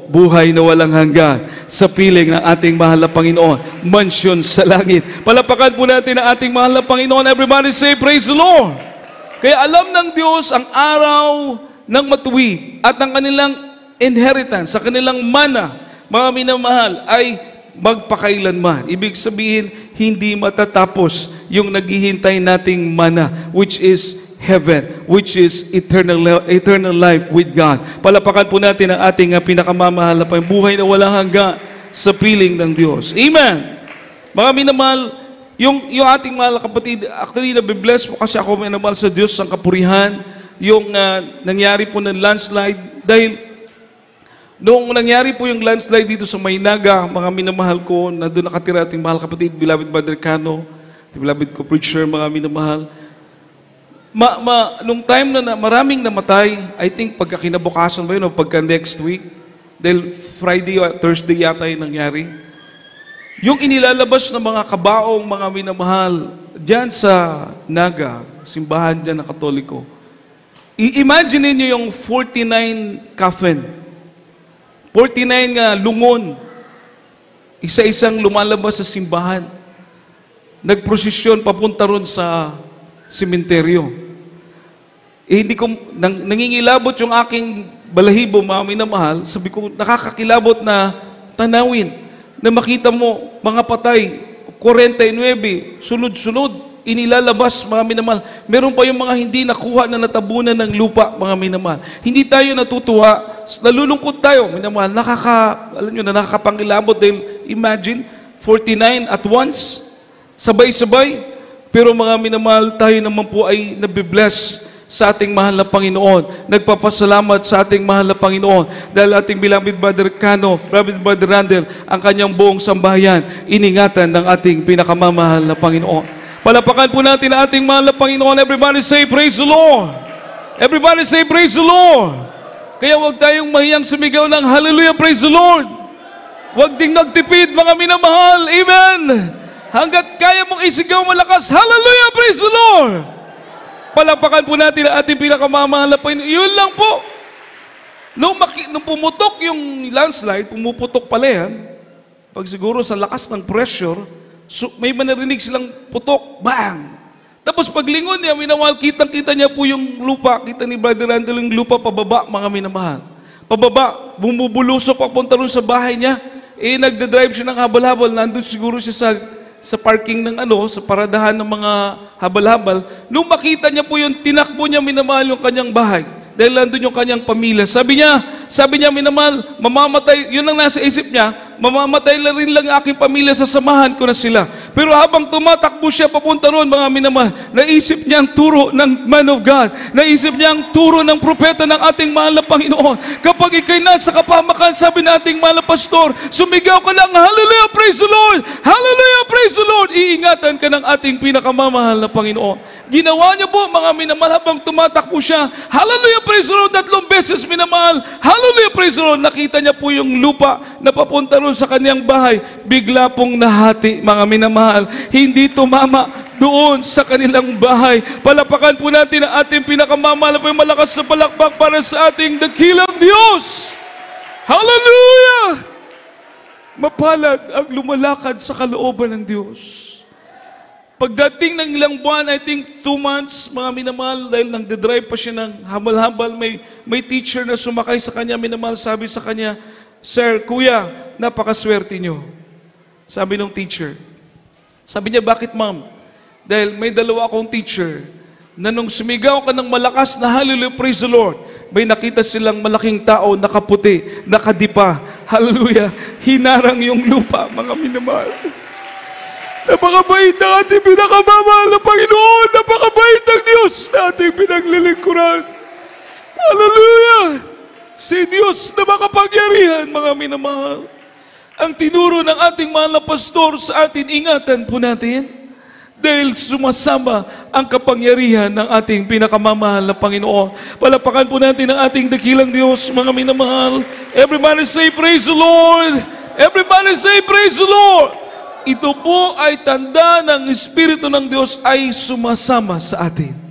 Buhay na walang hanggan sa piling ng ating mahal na Panginoon. Mansyon sa langit. Palapakan po natin ang ating mahal na Panginoon. Everybody say, praise the Lord. Kaya alam ng Diyos ang araw ng matuwid at ang kanilang inheritance, sa kanilang mana, mga minamahal, ay magpakailanman. Ibig sabihin, hindi matatapos yung naghihintay nating mana, which is heaven, which is eternal life with God. Palapakan po natin ang ating pinakamamahal na buhay na walang hanggan sa piling ng Diyos. Amen! Mga minamahal, yung ating mahal kapatid, actually, nabibless po kasi ako minamahal sa Diyos ang kapurihan, yung nangyari po ng landslide, dahil noong nangyari po yung landslide dito sa Maynaga, mga minamahal ko, na doon nakatira ating mahal kapatid, beloved Brother Cano, beloved ko preacher, mga minamahal. Nung time na maraming namatay, I think pagka kinabukasan ba yun, o pagka next week, dahil Friday o Thursday yata yung nangyari, yung inilalabas ng mga kabaong, mga minamahal, dyan sa Naga, simbahan dyan na Katoliko, i-imagine niyo yung 49 coffin, 49 lungon, isa-isang lumalabas sa simbahan. Nagprosesyon papunta ron sa sementeryo. Hindi ko, nangingilabot yung aking balahibo, mga minamahal, sabi ko, nakakakilabot na tanawin, na makita mo, mga patay, 49, sunod-sunod, inilalabas, mga minamahal. Meron pa yung mga hindi nakuha na natabunan ng lupa, mga minamahal. Hindi tayo natutuwa, nalulungkot tayo, minamahal. Alam nyo na, nakakapangilabot dahil imagine, 49 at once, sabay-sabay. Pero mga minamahal, tayo naman po ay nabibless sa ating mahal na Panginoon. Nagpapasalamat sa ating mahal na Panginoon dahil ating beloved Brother Cano, beloved Brother Randel, ang kanyang buong sambahayan, iningatan ng ating pinakamamahal na Panginoon. Palapakan po natin ang ating mahal na Panginoon. Everybody say, praise the Lord. Everybody say, praise the Lord. Kaya huwag tayong mahiyang sumigaw ng hallelujah, praise the Lord. Huwag ding nagtipid, mga minamahal. Amen. Hanggat kaya mong isigaw malakas, hallelujah, praise the Lord. Palapakan po natin ang ating pinakamamahal na Panginoon. Yun lang po. Nung pumutok yung landslide, pumuputok pala yan. Pag siguro sa lakas ng pressure, so, may manarinig silang putok, bang! Tapos paglingon niya, minamahal, kitang-kita niya po yung lupa, kita ni Brother Randall yung lupa pababa, mga minamahal. Pababa, bumubulusok papunta rin sa bahay niya, nagdadrive siya ng habal-habal, nandun siguro siya sa parking ng sa paradahan ng mga habal-habal. Nung makita niya po yung tinakbo niya, minamahal, yung kanyang bahay, dahil nandun yung kanyang pamilya. Sabi niya, minamahal, mamamatay, yun ang nasa isip niya, mamamatay na rin lang aking pamilya, sasamahan ko na sila. Pero habang tumatakbo siya papunta roon, mga minamahal, naisip niya ang turo ng man of God, naisip niya ang turo ng propeta ng ating mahal na Panginoon. Kapag ikay nasa kapamakan, sabi ng ating mahal na pastor, sumigaw ka lang, hallelujah, praise the Lord, hallelujah, praise the Lord. Iingatan ka ng ating pinakamamahal na Panginoon. Ginawa niya po, mga minamahal, habang tumatakbo siya, hallelujah, praise the Lord, 3 beses, minamahal, hallelujah, praise the Lord. Nakita niya po yung lupa na papunta ron sa kanyang bahay, bigla pong nahati, mga minamahal. Hindi tumama doon sa kanilang bahay. Palapakan po natin ang ating pinakamamahal, malakas sa palakpak para sa ating dakilang Diyos. Hallelujah! Mapalad ang lumalakad sa kalooban ng Diyos. Pagdating ng ilang buwan, I think 2 months, mga minamahal, dahil nagdadrive pa siya ng habal-habal, may teacher na sumakay sa kanya, minamahal, sabi sa kanya, "Sir, kuya, napakaswerte nyo." Sabi ng teacher. Sabi niya, "Bakit, ma'am?" "Dahil may dalawa akong teacher na nung sumigaw ka ng malakas na hallelujah, praise the Lord, may nakita silang malaking tao, nakaputi, nakadipa, hallelujah, hinarang yung lupa," mga minamahal. Napakabait ng ating pinakamamahal na Panginoon. Napakabait ng Diyos na ating pinaglilingkuran. Hallelujah! Si Diyos na makapangyarihan, mga minamahal. Ang tinuro ng ating mahal na pastor sa atin, ingatan po natin. Dahil sumasama ang kapangyarihan ng ating pinakamamahal na Panginoon. Palapakan po natin ang ating dakilang Diyos, mga minamahal. Everybody say, praise the Lord! Everybody say, praise the Lord! Ito po ay tanda ng Espiritu ng Diyos ay sumasama sa atin.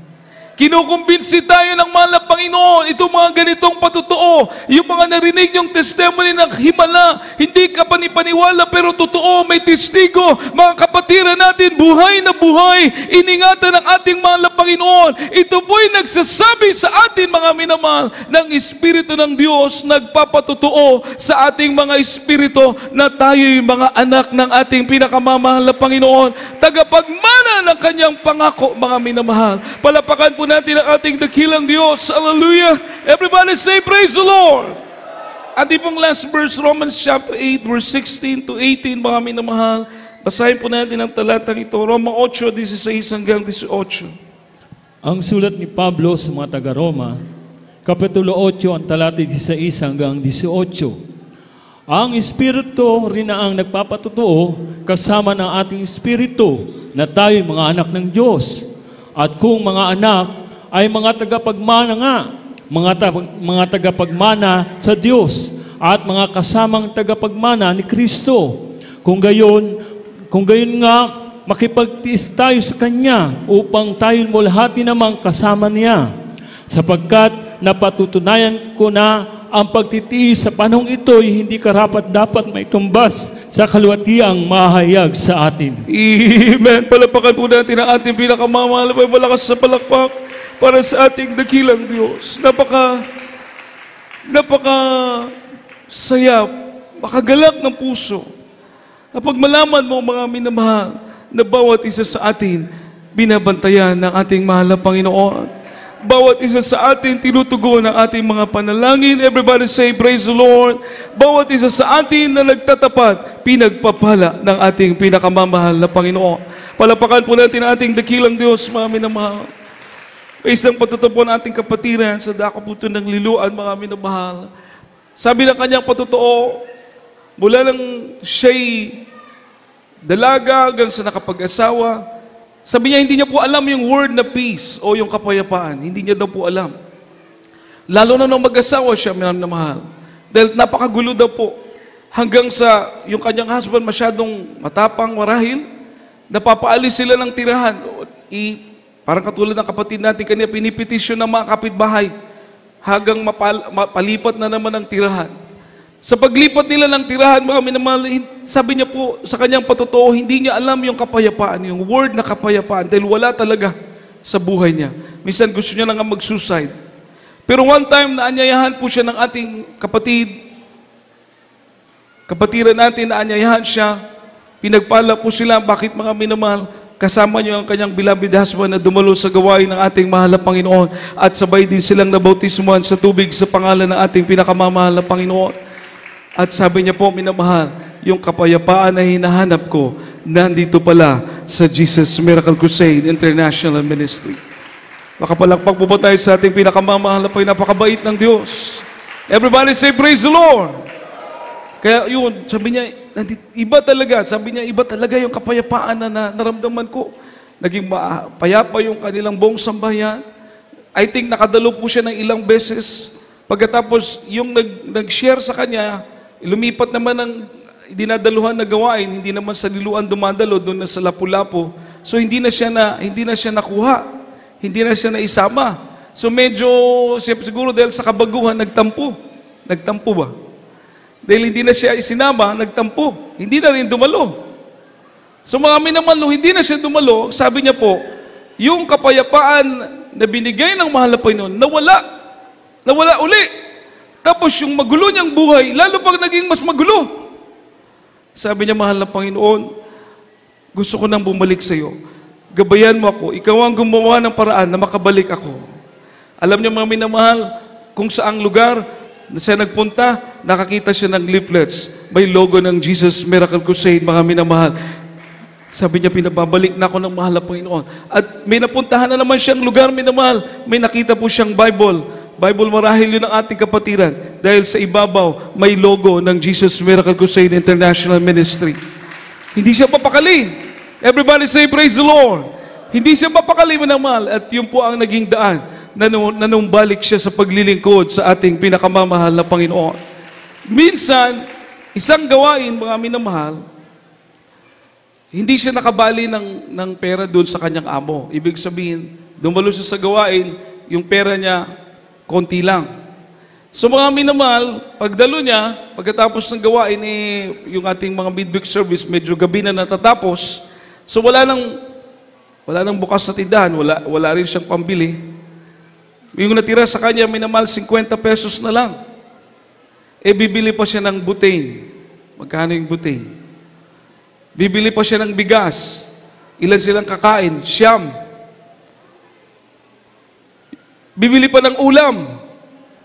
Kinukumbinsi tayo ng mahal na Panginoon. Itong mga ganitong patotoo, yung mga narinig yung testimony ng himala, hindi ka panipaniwala pero totoo, may testigo. Mga kapatiran natin, buhay na buhay, iningatan ng ating mahal na Panginoon. Ito po'y nagsasabi sa atin, mga minamahal, ng Espiritu ng Diyos, nagpapatotoo sa ating mga espiritu na tayo'y mga anak ng ating pinakamamahal na Panginoon. Tagapagmana ng kanyang pangako, mga minamahal. Palapakan po natin ang ating dakilang Diyos. Hallelujah! Everybody say, praise the Lord! Ating pong last verse, Romans chapter 8, verse 16 to 18, mga minamahal. Basahin po natin ang talatang ito. Roma 8, 16 hanggang 18. Ang sulat ni Pablo sa mga taga-Roma, Kapitulo 8, ang talata 16 hanggang 18. Ang Espiritu rin na ang nagpapatotoo kasama ng ating Espiritu na tayo'y mga anak ng Diyos. At kung mga anak ay mga tagapagmana nga, mga tagapagmana sa Diyos at mga kasamang tagapagmana ni Kristo. Kung gayon nga, makipagtiis tayo sa Kanya upang tayo mulhati namang kasama niya. Sapagkat napatutunayan ko na ang pagtitiis sa panahong ito ay hindi karapat-dapat may tumbas sa kalwatiang mahayag sa atin. Amen. Palapakan po natin ang ating pinakamamahal na malakas sa palakpak para sa ating dakilang Diyos. Napaka saya, makagalak ng puso. Kapag malaman mo, mga minamahal, na bawat isa sa atin, binabantayan ng ating mahal na Panginoon. Bawat isa sa atin, tinutugon ang ating mga panalangin. Everybody say, praise the Lord. Bawat isa sa atin na nagtatapat, pinagpapala ng ating pinakamamahal na Panginoon. Palapakan po natin ang ating dakilang Diyos, mga minamahal. Isang patutupon ng ating kapatiran sa dakaputo ng liluan, mga minamahal. Sabi ng kanyang patotoo, mula lang siya'y dalaga hanggang sa nakapag-asawa, sabi niya, hindi niya po alam yung word na peace o yung kapayapaan. Hindi niya daw po alam. Lalo na nung mag-asawa siya, minamahal. Dahil napakagulo daw po. Hanggang sa yung kanyang husband masyadong matapang, marahil, napapaalis sila ng tirahan. Parang katulad ng kapatid natin, kanina pinipetisyon ng mga kapitbahay hanggang mapalipat na naman ang tirahan. Sa paglipat nila ng tirahan, mga minamahal, sabi niya po sa kanyang patotoo, hindi niya alam yung kapayapaan, yung word na kapayapaan, dahil wala talaga sa buhay niya. Minsan gusto niya na nga mag-suicide. Pero one time, naanyayahan po siya ng ating kapatiran natin, naanyayahan siya, pinagpala po sila, bakit mga minamahal, kasama niyo ang kanyang beloved husband na dumalo sa gawain ng ating mahal na Panginoon at sabay din silang nabautismuhan sa tubig sa pangalan ng ating pinakamamahal na Panginoon. At sabi niya po, minamahal, yung kapayapaan na hinahanap ko, nandito pala sa Jesus Miracle Crusade International Ministry. Makapalakpak po ba tayo sa ating pinakamamahal na napakabait ng Diyos? Everybody say, praise the Lord! Kaya yun, sabi niya, iba talaga. Sabi niya, iba talaga yung kapayapaan na naramdaman ko. Naging payapa yung kanilang buong sambayan. I think nakadalo po siya ng ilang beses. Pagkatapos, yung nag-share sa kanya, lumipat naman ang dinadaluhan na gawain, hindi naman sa liluan dumadalo, doon na sa Lapu-Lapu. So hindi na siya nakuha. Hindi na siya naisama. So medyo, siguro dahil sa kabaguhan, nagtampo. Nagtampo ba? Dahil hindi na siya isinama, nagtampo. Hindi na rin dumalo. So mga minamahal, nung hindi na siya dumalo, sabi niya po, yung kapayapaan na binigay ng mahal na Panginoon, nawala uli. Tapos yung magulo niyang buhay, lalo pag naging mas magulo. Sabi niya, mahal na Panginoon, gusto ko nang bumalik sa iyo. Gabayan mo ako, ikaw ang gumawa ng paraan na makabalik ako. Alam niyo mga minamahal, kung saang lugar na siya nagpunta, nakakita siya ng leaflets. May logo ng Jesus Miracle Crusade, mga minamahal. Sabi niya, pinababalik na ako ng mahal na Panginoon. At may napuntahan na naman siyang lugar, minamahal. May nakita po siyang Bible. Bible, marahil yun ang ating kapatiran. Dahil sa ibabaw, may logo ng Jesus Miracle Crusade International Ministry. Hindi siya papakali. Everybody say, praise the Lord. Hindi siya papakali, minamahal. At yun po ang naging daan na nanumbalik siya sa paglilingkod sa ating pinakamamahal na Panginoon. Minsan, isang gawain, mga minamahal, hindi siya nakabali ng pera doon sa kanyang amo. Ibig sabihin, dumalo siya sa gawain, yung pera niya, konti lang. So mga minamahal, pagdalo niya, pagkatapos ng gawain, yung ating mga midweek service, medyo gabi na natatapos, so wala nang bukas na tindahan, wala rin siyang pambili. Yung natira sa kanya, minamahal, 50 pesos na lang. Bibili pa siya ng butane. Magkano yung butane? Bibili pa siya ng bigas. Ilan silang kakain? 9. Bibili pa ng ulam.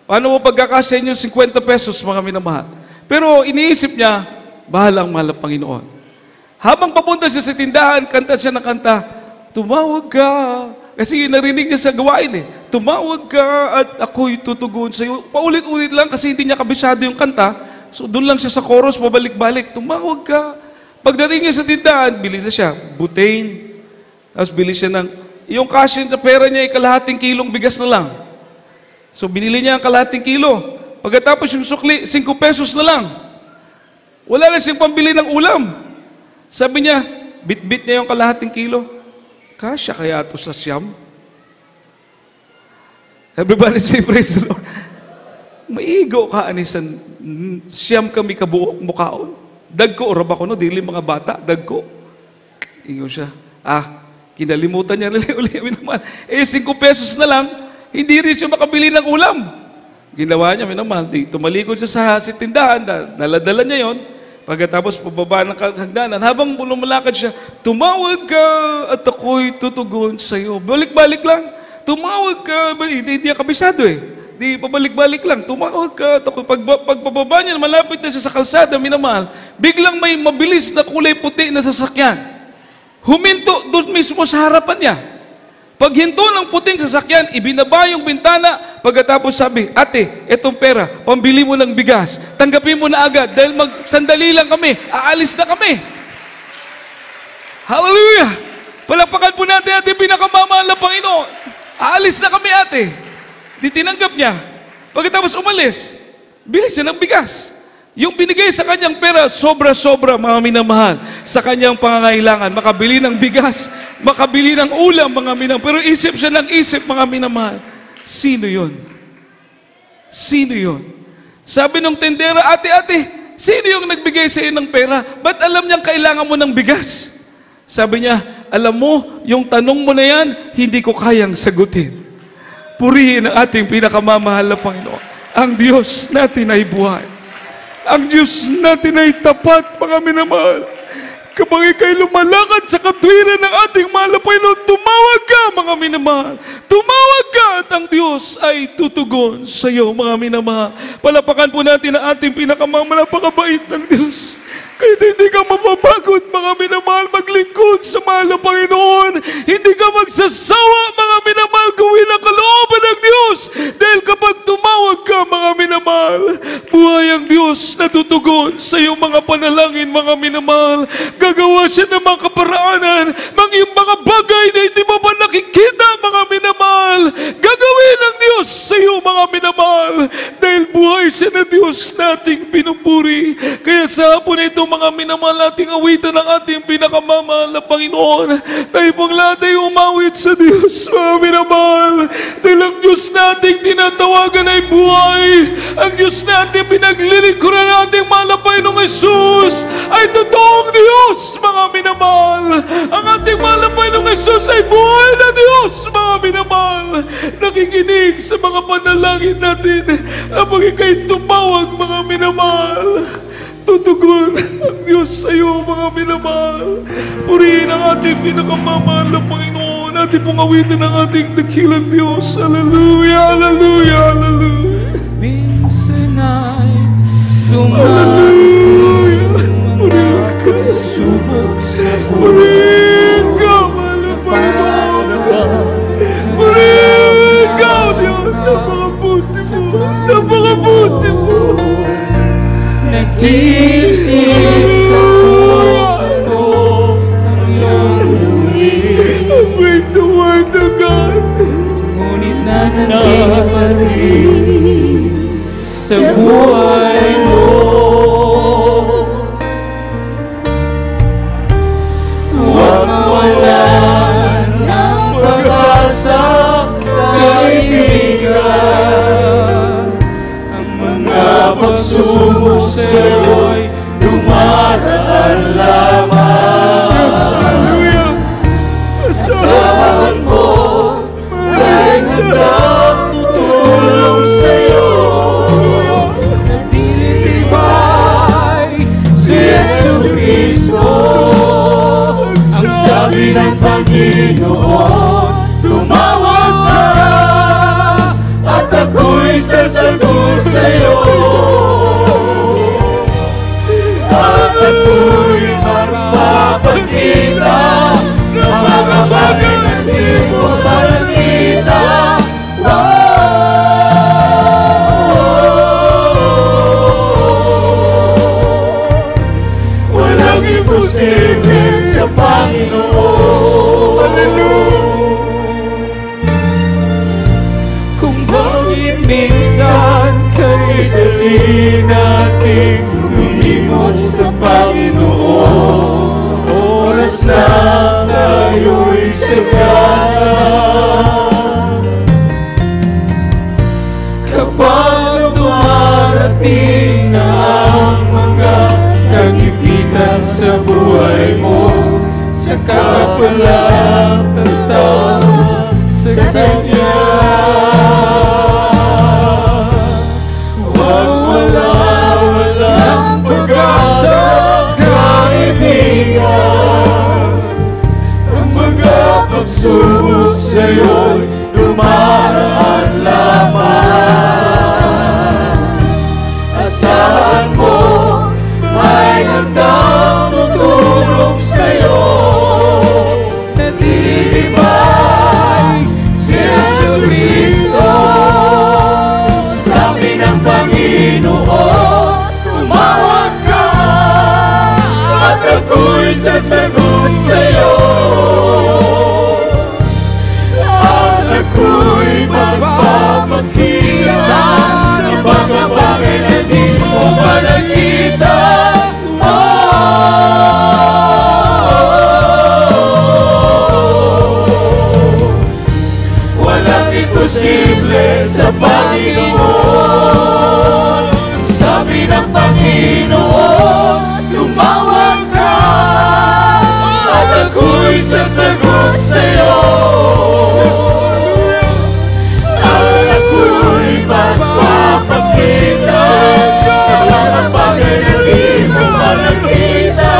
Paano mo pagkakasayin yung 50 pesos, mga minamahal? Pero iniisip niya, bahalang mahal ang Panginoon. Habang papunta siya sa tindahan, kanta siya ng kanta, tumawag ka. Kasi narinig niya sa gawain tumawag ka at ako'y tutugon sa iyo. Paulit-ulit lang kasi hindi niya kabisado yung kanta. So doon lang siya sa chorus, pabalik-balik, tumawag ka. Pagdating niya sa tindahan, bili na siya, butane. Tapos bili siya yung cash sa pera niya ay kalahating kilong bigas na lang. So binili niya ang kalahating kilo. Pagkatapos yung sukli, 5 pesos na lang. Wala na siyang pambili ng ulam. Sabi niya, bit-bit niya yung kalahating kilo. Kasya kaya ito sa siyam? Everybody say, praise the Lord. Maigo ka, anisan, siyam kami kabuok mukaon. Dagko, orab ako, no? Dili mga bata, dagko. Ingon siya. Kinalimutan niya uli naman. 5 pesos na lang, hindi rin siya makabili ng ulam. Ginawa niya, naman, tumalikod siya sa tindahan, naladala niya yon. Pagkatapos pababa ng hagdanan, habang lumalakad siya, tumawag ka at ako'y tutugon sa iyo. Balik-balik lang. Tumawag ka. Hindi niya kabisado Di pabalik-balik lang. Tumawag ka at ako'y pagpababa niya, malapit na siya sa kalsada, minamahal, biglang may mabilis na kulay puti na sasakyan. Huminto doon mismo sa harapan niya. Pag hinto ng puting sasakyan, ibinaba yung bintana, pagkatapos sabi, ate, etong pera, pambili mo ng bigas, tanggapin mo na agad, dahil sandali lang kami, aalis na kami. Hallelujah! Palakpakan po natin ating pinakamamahal na Panginoon. Aalis na kami, ate. Di tinanggap niya. Pagkatapos umalis, bili siya ng bigas. Yung binigay sa kanyang pera, sobra-sobra, mga minamahal, sa kanyang pangangailangan. Makabili ng bigas, makabili ng ulam, mga minamahal. Pero isip siya ng isip, mga minamahal. Sino yun? Sino yun? Sabi nung tendera, ate, sino yung nagbigay sa iyo ng pera? Ba't alam niyang kailangan mo ng bigas? Sabi niya, alam mo, yung tanong mo na yan, hindi ko kayang sagutin. Purihin ang ating pinakamamahal na Panginoon. Ang Diyos natin ay buhay. Ang Diyos natin ay tapat, mga minamahal. Kapag ika'y lumalakad sa katwiran ng ating mahal na Panginoon, tumawag ka, mga minamahal. Tumawag ka at ang Diyos ay tutugon sa iyo, mga minamahal. Palapakan po natin ang ating pinakamamahal-napakabait ng Diyos. Kaya hindi ka mapapagod, mga minamahal, maglingkod sa mahal na Panginoon. Hindi ka magsasawa, mga minamahal, gawin ang kalooban ng Diyos. Dahil kapag tumawag ka, mga minamahal, buhay ang Diyos na tutugon sa iyong mga panalangin, mga minamahal. Gagawa siya ng mga kaparaanan, mga bagay na hindi mo ba nakikita, mga minamahal. Gagawin ng Diyos sa iyo, mga minamahal. Dahil buhay siya na Diyos nating pinupuri. Kaya sa hapon na ito, mga minamahal, nating awitan ng ating pinakamamahal na Panginoon. Tayo pang lahat ay umawit sa Diyos, mga minamahal. Dahil ang Diyos nating tinatawagan ay buhay ang Diyos natin, pinaglilingkuran natin, mahal na Panginoong Jesus, ay totoong Diyos, mga minamahal. Ang ating mahal na Panginoong Jesus ay buhay na Diyos, mga minamahal. Nakikinig sa mga panalangin natin, kapag ika'y tumawag, mga minamahal. Tutugon ang Diyos sa iyo, mga minamahal. Purihin ang ating pinakamamahal na Panginoon. Ating pong awitin ang ating dakilang Diyos. Hallelujah, hallelujah, hallelujah. Minsan ay Hallelujah. Purihin ka. subok sa Purihin ka, mahal na Panginoon. Purihin ka, Diyos. Napakabuti mo. Napakabuti mo. nag-isip ako ang iyong luwin. Break the word of God. Ngunit nanatili pa rin sa buhay mo. Huwag mawalan ng pag-asa, kaibigan. Ang mga pagsubok sa'yo'y dumaraan lamang. Hallelujah. Asahan mo ay handang tutulong sa'yo. Natilitibay si Yesu Cristo. Ang sabi ng Panginoon, tumawag ka at ako'y sasagot sa'yo. At ako'y magpapakita ng mga bagay na di mo pa nakita. Walang imposible sa Panginoon. Hallelujah. Kung bakit minsan kay dali nating lumimot sa Panginoon, sa oras na tayo'y sagana. Kapag dumarating na ang mga kagipitan sa buhay mo, saka palang tatawag sa Kanya. Huwag walang pag-asa, kaibigan. Ang mga pagsubok sa'yo'y dumaraan lamang. Asahan mo may handang tutulong sa'yo. Natilibay si Yesu Cristo. Sabi ng Panginoon, tumawag ka at ako'y sasagot sa'yo. At ako'y magpapakita ng mga bagay na di mo pa nakita. Walang imposible sa Panginoon. Sabi ng Panginoon, tumawag ka at ako'y sasagot sa'yo. At ako'y magpapakita ng mga bagay na di mo pa nakita.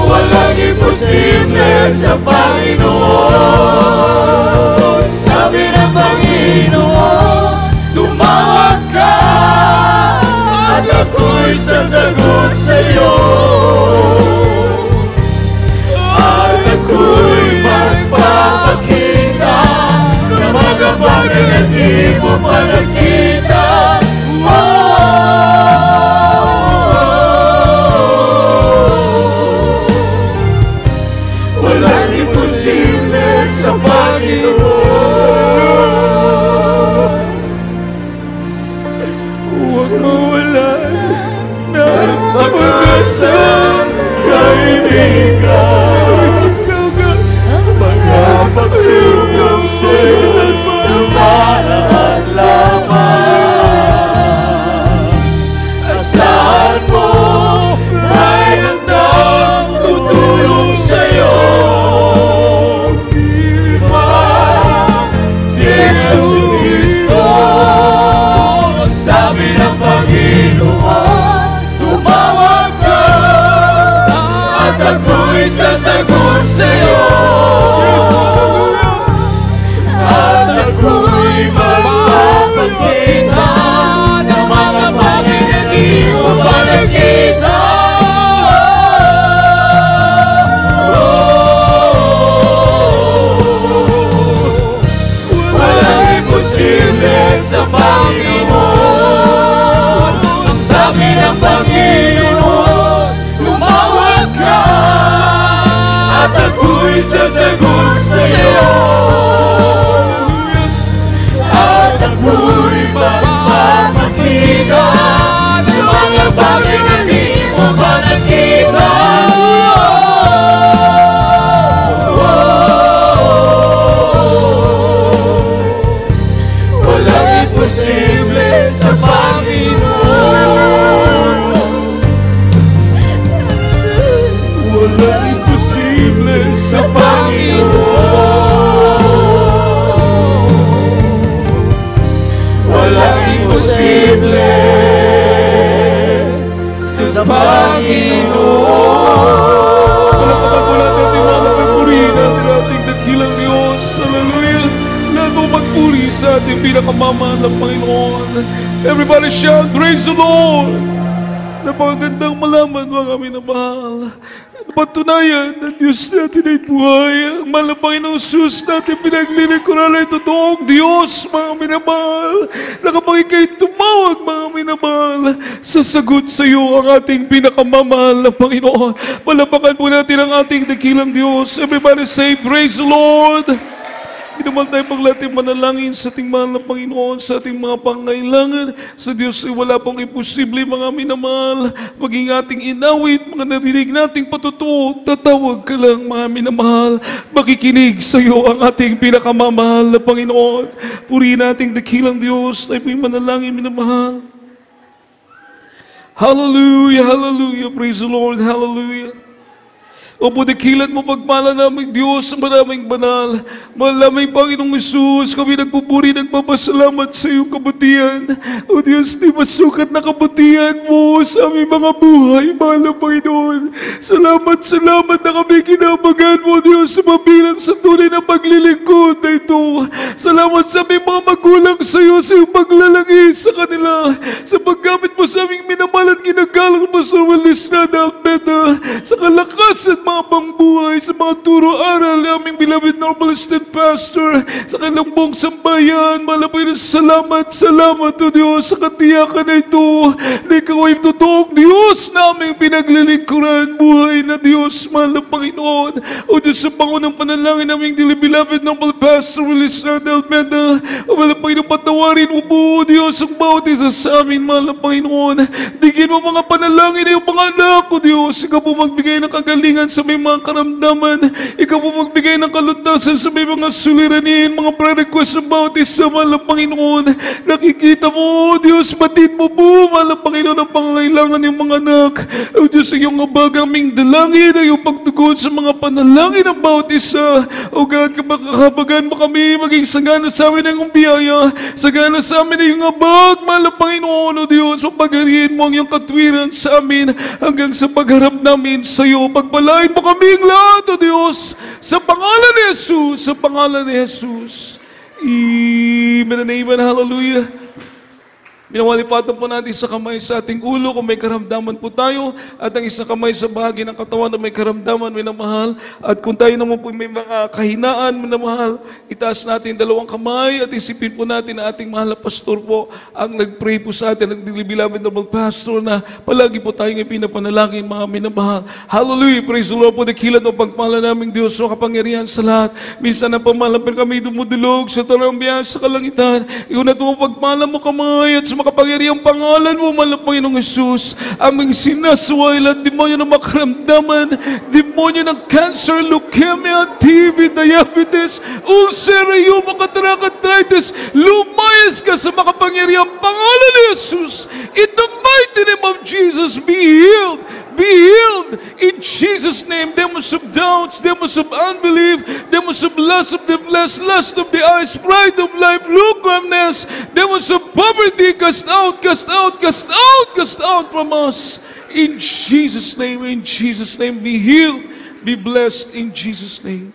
Walang imposible sa Panginoon. Sabi ng Panginoon, tumawag ka at ako'y sasagot sa'yo. At ako'y magpapakita ng mga bagay na di mo pa nakita. Walang imposible sa Panginoon. Huwag mawalan ng pag-asa, kaibigan. sa'yo. At ako'y magpapakita ng mga bagay na di mo pa nakita. Walang imposible sa Panginoon. Sabi ng Panginoon, tumawag ka at ako'y sasagot sa'yo. At ako'y magpapakita ng mga bagay na di mo pa nakita. Walang imposible sa Panginoon. Walang imposible sa Panginoon. Walang imposible sa Panginoon. Wala natin pagpurihin natin ating dakilang Diyos. Hallelujah. Lahat mo magpuri sa ating pinakamamahal na Panginoon. Everybody shout, praise the Lord! Napakagandang malaman mga minamahal. Patunayan na Diyos natin ay buhay. Ang mahal na Panginoong Sus natin pinaglilingkuran ay totoong Diyos, mga minamahal. Na kapag ika'y tumawag, mga minamahal, sasagot sa iyo ang ating pinakamamahal na Panginoon. Palapakan po natin ang ating dakilang Diyos. Everybody say, praise the Lord! Pinamal tayo paglating manalangin sa ating mahal na Panginoon, sa ating mga pangailangan. Sa Diyos ay wala pong imposible, mga minamahal. Maging ating inawit, mga narinig nating patutuo, tatawag ka lang, mga minamahal. Makikinig sa iyo ang ating pinakamamahal na Panginoon. Purihin nating dakilang Diyos, tayo po'y manalangin, minamahal. Hallelujah, hallelujah, praise the Lord, hallelujah. Opo, dakilat mo pagpala namin Diyos sa maraming banal. Malaming Panginoong Isus, kami nagpupuri, nagpapasalamat sa iyong kabutihan. O Diyos, di masukat na kabutihan mo sa aming mga buhay, mahal na Panginoon. Salamat, salamat na kami kinabagan mo, Diyos, sa mabilang sa tunay na paglilingkod na ito. Salamat sa aming mga magulang sa iyo, sa iyong paglalagi sa kanila, sa paggamit mo sa aming minamahal at ginagalang mo sa walis na Almeda, sa kalakasan mga pangbuhay, sa mga turo-aral ng aming beloved Normal Estate Pastor, sa kanilang buong sambayan. Malapay na salamat, salamat o Diyos sa katiyakan na ito na ikaw ay totoong Diyos na aming pinaglilingkuran. Buhay na Diyos, mahal na Panginoon. O Diyos, sa pangunang panalangin naming beloved Normal Pastor Willis Almeda, o malapay na patawarin mo po, o Diyos, ang bawat isa sa amin, mahal na Panginoon. Digin mo mga panalangin na yung mga anak, o Diyos. Ikaw po magbigay ng kagalingan sa may mga karamdaman. Ikaw po magbigay ng kalutasan sa may mga suliranin, mga prayer request sa bawat isa, mahal na Panginoon. Nakikita mo, Diyos, batid mo po, mahal na Panginoon, ang pangangailangan ng mga anak. O Diyos, iyong abag aming dalangin, iyong pagtugon sa mga panalangin ng bawat isa. O God, kapakahabagan mo kami, maging sagana sa amin ang biyaya, sagana sa amin ang iyong abag, mahal na Panginoon. O Diyos, mapagarihin mo ang iyong katwiran sa amin hanggang sa pagharap namin sa iyo. Pagpalain mo kaming lahat, O Diyos, sa pangalan ni Jesus, sa pangalan ni Jesus. Amen and amen, hallelujah. Minawalipatan po natin sa kamay sa ating ulo kung may karamdaman po tayo, at ang isang kamay sa bahagi ng katawan na may karamdaman, minamahal. At kung tayo naman po may mga kahinaan, minamahal, itaas natin dalawang kamay at isipin po natin na ating mahal na pastor po ang nag-pray po sa atin, nag-beloved na pastor na palagi po tayong ipinapanalangin, mga minamahal. Hallelujah, praise the Lord po, dakilat o pagpala naming Diyos o kapangyarihan sa lahat. Minsan na pamalapan kami dumudulog sa tarambiyan sa kalangitan. Iunat mo pagpala mo kamay at makapangyarihang pangalan mo, mahal na Panginoong Jesus, aming sinasway lahat demonyo ng makaramdaman, demonyo ng cancer, leukemia, TB, diabetes, ulcer, rheuma, cataract, lumayas ka sa makapangyarihang pangalan ni Jesus. In the mighty name of Jesus, be healed. Be healed in Jesus' name. Demons of doubts, demons of unbelief, demons of lust of the flesh, lust of the eyes, pride of life, lukewarmness, demons of poverty, cast out, cast out, cast out, cast out from us. In Jesus' name, be healed. be blessed in Jesus' name.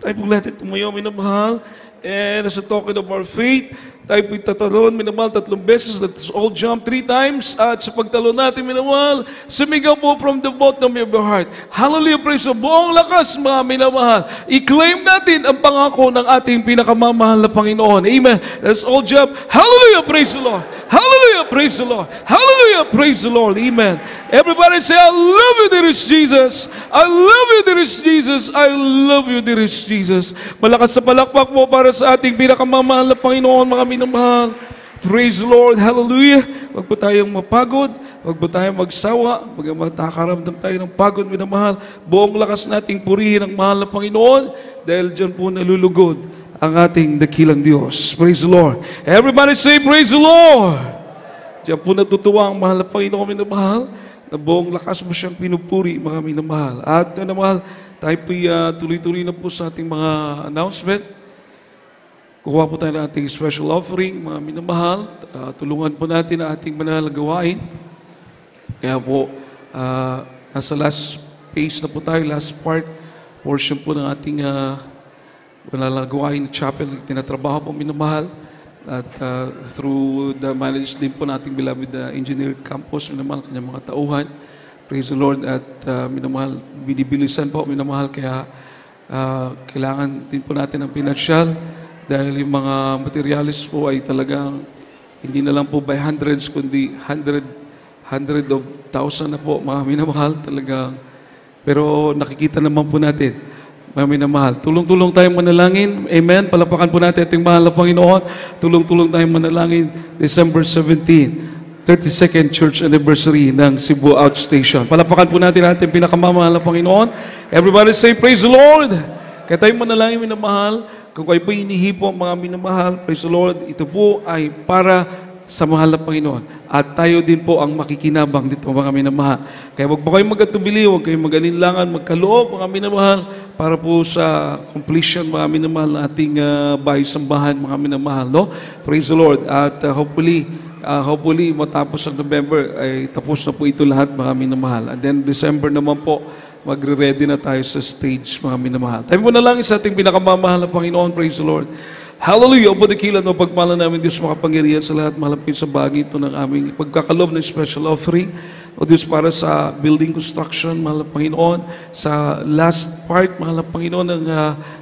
Tayo po lahat tumayo, minamahal. And as a token of our faith, tayo po'y tatalon, minamahal, 3 beses. Let's all jump 3 times. At sa pagtalon natin, minamahal, sumigaw po from the bottom of your heart. Hallelujah, praise the buong lakas, mga minamahal. I-claim natin ang pangako ng ating pinakamamahal na Panginoon. Amen. Let's all jump. Hallelujah, praise the Lord. Hallelujah, praise the Lord. Hallelujah, praise the Lord. Amen. Everybody say, I love you, dearest Jesus. I love you, dearest Jesus. I love you, dearest Jesus. Malakas sa palakpak mo para sa ating pinakamamahal na Panginoon, mga minamahal. Praise the Lord. Hallelujah. Huwag po tayong mapagod. Huwag po tayong magsawa. Magkakaramdam tayo ng pagod, minamahal. Buong lakas nating purihin ang mahal na Panginoon dahil dyan po nalulugod ang ating dakilang Diyos. Praise the Lord. Everybody say, praise the Lord. Diyan po natutuwa ang mahal na Panginoon, minamahal, na buong lakas mo siyang pinupuri, mga minamahal. At minamahal, tayo po'y tuloy-tuloy na po sa ating mga announcement. Kukuha po tayo ng ating special offering, mga minamahal. Tulungan po natin ang ating banal na gawain. Kaya po, nasa last phase na po tayo, last portion po ng ating banal na gawain, chapel, tinatrabaho po minamahal. At through the managed din po nating beloved Engineer Campos, minamahal, kanyang mga tauhan. Praise the Lord. At minamahal, binibilisan po minamahal, kaya kailangan din po natin ng pinansyal. Dahil yung mga materialis po ay talagang hindi na lang po by hundreds, kundi hundred of thousand na po, mga minamahal talagang. Pero nakikita naman po natin, mga minamahal. Tulong-tulong tayong manalangin. Amen. Palapakan po natin ating mahal na Panginoon. Tulong-tulong tayong manalangin. December 17, 32nd Church Anniversary ng Cebu Outstation. Palapakan po natin ating pinakamamahal na Panginoon. Everybody say, praise the Lord. Kaya tayong manalangin, minamahal. Kung kayo po inihipo, mga minamahal, praise the Lord, ito po ay para sa mahal na Panginoon. At tayo din po ang makikinabang dito, mga minamahal. Kaya wag po kayong mag-atubili, wag kayong mag-alinlangan, magkaloob, mga minamahal, para po sa completion, mga minamahal, na ating bahay-sambahan, mga minamahal. No? Praise the Lord. At hopefully, matapos ang November, ay tapos na po ito lahat, mga minamahal. And then December naman po, magre-ready na tayo sa stage, mga minamahal. Tayo mo na lang sa ating pinakamamahal na Panginoon. Praise the Lord. Hallelujah. Opo dakilan mo, pagpala namin Diyos makapangyarihan sa lahat, malapit sa bagay ito ng aming pagkakalob ng special offering. O Diyos, para sa building construction, mahal na Panginoon, sa last part, mahal na Panginoon, ng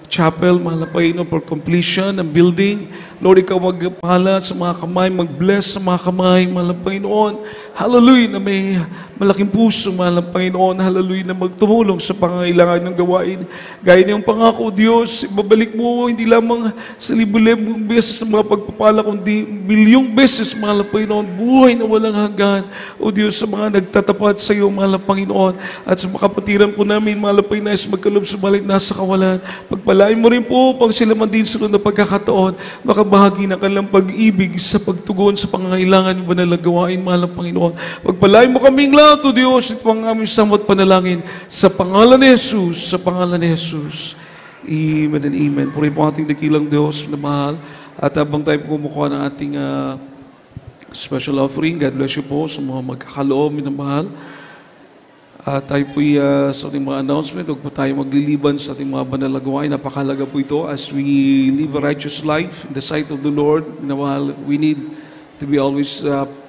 chapel, mahal na Panginoon, for completion ng building. Lord, Ikaw magpahala sa mga kamay, mag-bless sa mga kamay, mahal na Panginoon. Hallelujah, na may malaking puso, mahal na Panginoon. Hallelujah, na magtumulong sa pangangailangan ng gawain. Gaya niyong pangako, Diyos, ibabalik mo hindi lamang sa libo-libong beses sa mga pagpapala, kundi bilyong beses, mahal na Panginoon, buhay na walang hanggan. O Diyos, sa mga nagtatapat sa iyo, mahal na Panginoon, at sa makapatiran po namin, mahal na Panginoon, magkalob sa balik nasa kawalan. Pagpalain mo rin po, pag sila man din sunod na pagkakataon, makabahagi ng kanilang pag-ibig sa pagtugon sa pangangailangan ng banal na gawain, mahal na Panginoon. Pagpalain mo kaming lahat, O Diyos, ito ang aming samot panalangin sa pangalan ni Jesus, sa pangalan ni Jesus. Amen and amen. Puri po ating dakilang Diyos na mahal. At habang tayo kumukuha ng ating special offering, God bless you po sa mga magkakaloob, minamahal. Tayo po'y sa ating mga announcement, huwag po tayo magliliban sa ating mga banal na gawain. Napakahalaga po ito as we live a righteous life in the sight of the Lord. Minamahal, we need to be always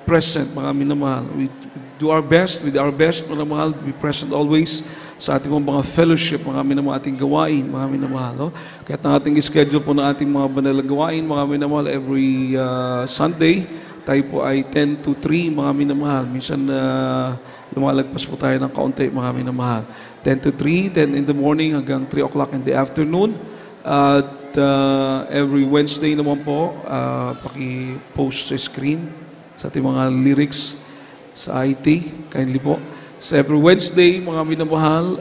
present, mga minamahal. We do our best, with our best, mga minamahal, be present always sa ating mga fellowship, mga minamahal, ating gawain, mga minamahal. No? Kaya ang ating schedule po ng ating mga banal na gawain, mga minamahal, every Sunday, tayo po ay 10 to 3, mga minamahal. Minsan, lumalagpas po tayo ng kaunti, mga minamahal. 10 to 3, 10 in the morning hanggang 3 o'clock in the afternoon. At every Wednesday naman po, paki-post sa screen sa ating mga lyrics sa IT. Kindly po. So every Wednesday, mga minamahal,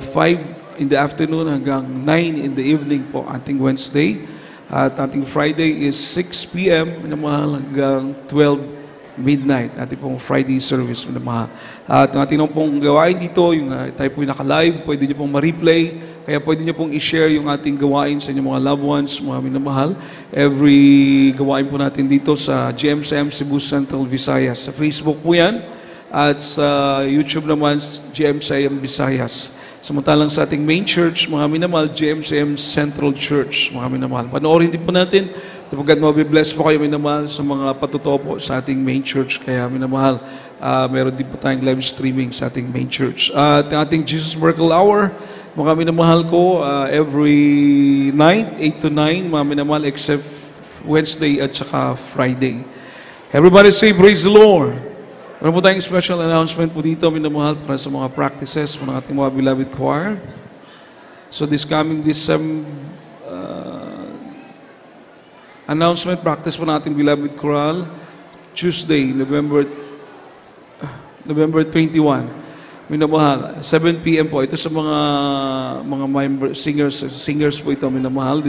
5 in the afternoon hanggang 9 in the evening po ating Wednesday. At ating Friday is 6 p.m. minamahal hanggang 12 midnight, ating pong Friday service, minamahal. At ang ating pong gawain dito, yung tayo po yung naka-live, pwede nyo pong ma-replay, kaya pwede nyo pong i-share yung ating gawain sa inyong mga loved ones, mga minamahal. Every gawain po natin dito sa GMCM Cebu Central Visayas. Sa Facebook po yan, at sa YouTube naman, GMCM Visayas. Samantalang sa ating main church, mga minamahal, GMCM Central Church, mga minamahal. Panoorin din po natin, sapagkat mabibless po kayo minamahal sa mga patutuo po sa ating main church. Kaya minamahal, meron din po tayong live streaming sa ating main church. At ating Jesus Miracle Hour, mga minamahal ko, every night, 8 to 9, mga minamahal, except Wednesday at saka Friday. Everybody say, praise the Lord. Meron po tayong special announcement po dito, minamahal, para sa mga practices ng ating mga beloved choir. So this coming announcement practice po natin beloved choral, Tuesday, November 21. Minamahal, 7 p.m. po. Ito sa mga singers po ito, minamahal.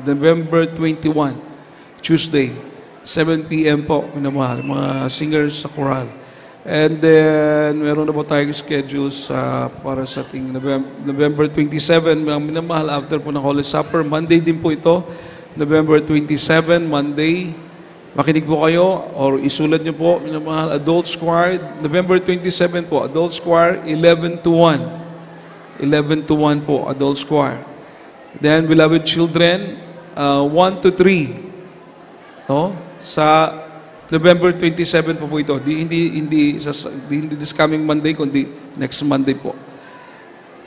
November 21, Tuesday, 7 p.m. po, minamahal. Mga singers sa choral. And then, meron na po tayong schedule para sa ating November 27, minamahal, after po ng Holy Supper. Monday din po ito, November 27, Monday. Makinig po kayo or isulat nyo po, minamahal, Adults Choir, November 27 po, Adults Choir, 11 to 1. 11 to 1 po, Adults Choir. Then, beloved children, 1 to 3. No? Sa November 27 po ito. Hindi this coming Monday, kundi next Monday po.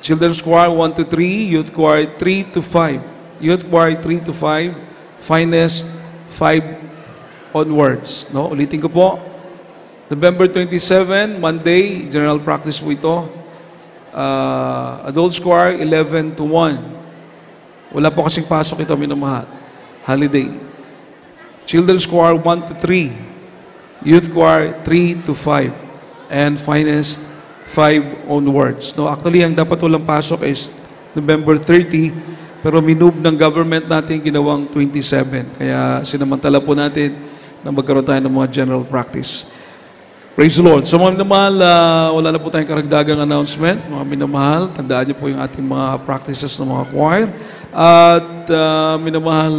Children's Choir, 1 to 3. Youth Choir, 3 to 5. Youth Choir, 3 to 5. Finest, 5 onwards. No? Ulitin ko po. November 27, Monday, general practice po ito. Adults Choir, 11 to 1. Wala po kasing pasok ito, minamahal. Holiday. Children's Choir, 1 to 3. Youth Choir, 3 to 5. And Finest, 5 onwards. No? Actually, ang dapat walang pasok is November 30, pero minove ng government natin ginawang 27. Kaya sinamantala po natin na magkaroon tayo ng mga general practice. Praise the Lord. So mga minamahal, wala na po tayong karagdagang announcement. Mga minamahal, tandaan niyo po yung ating mga practices ng mga choir. At minamahal,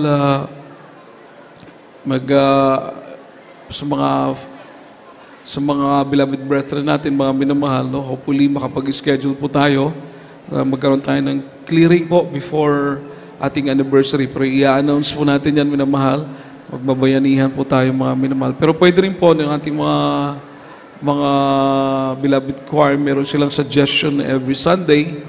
sa mga beloved brethren natin, mga minamahal, no, hopefully makapag-schedule po tayo na magkaroon tayo ng clearing po before ating anniversary. Pero i-announce po natin yan, minamahal. Magbabayanihan po tayo, mga minamahal. Pero pwede rin po ng ating mga beloved choir, meron silang suggestion every Sunday.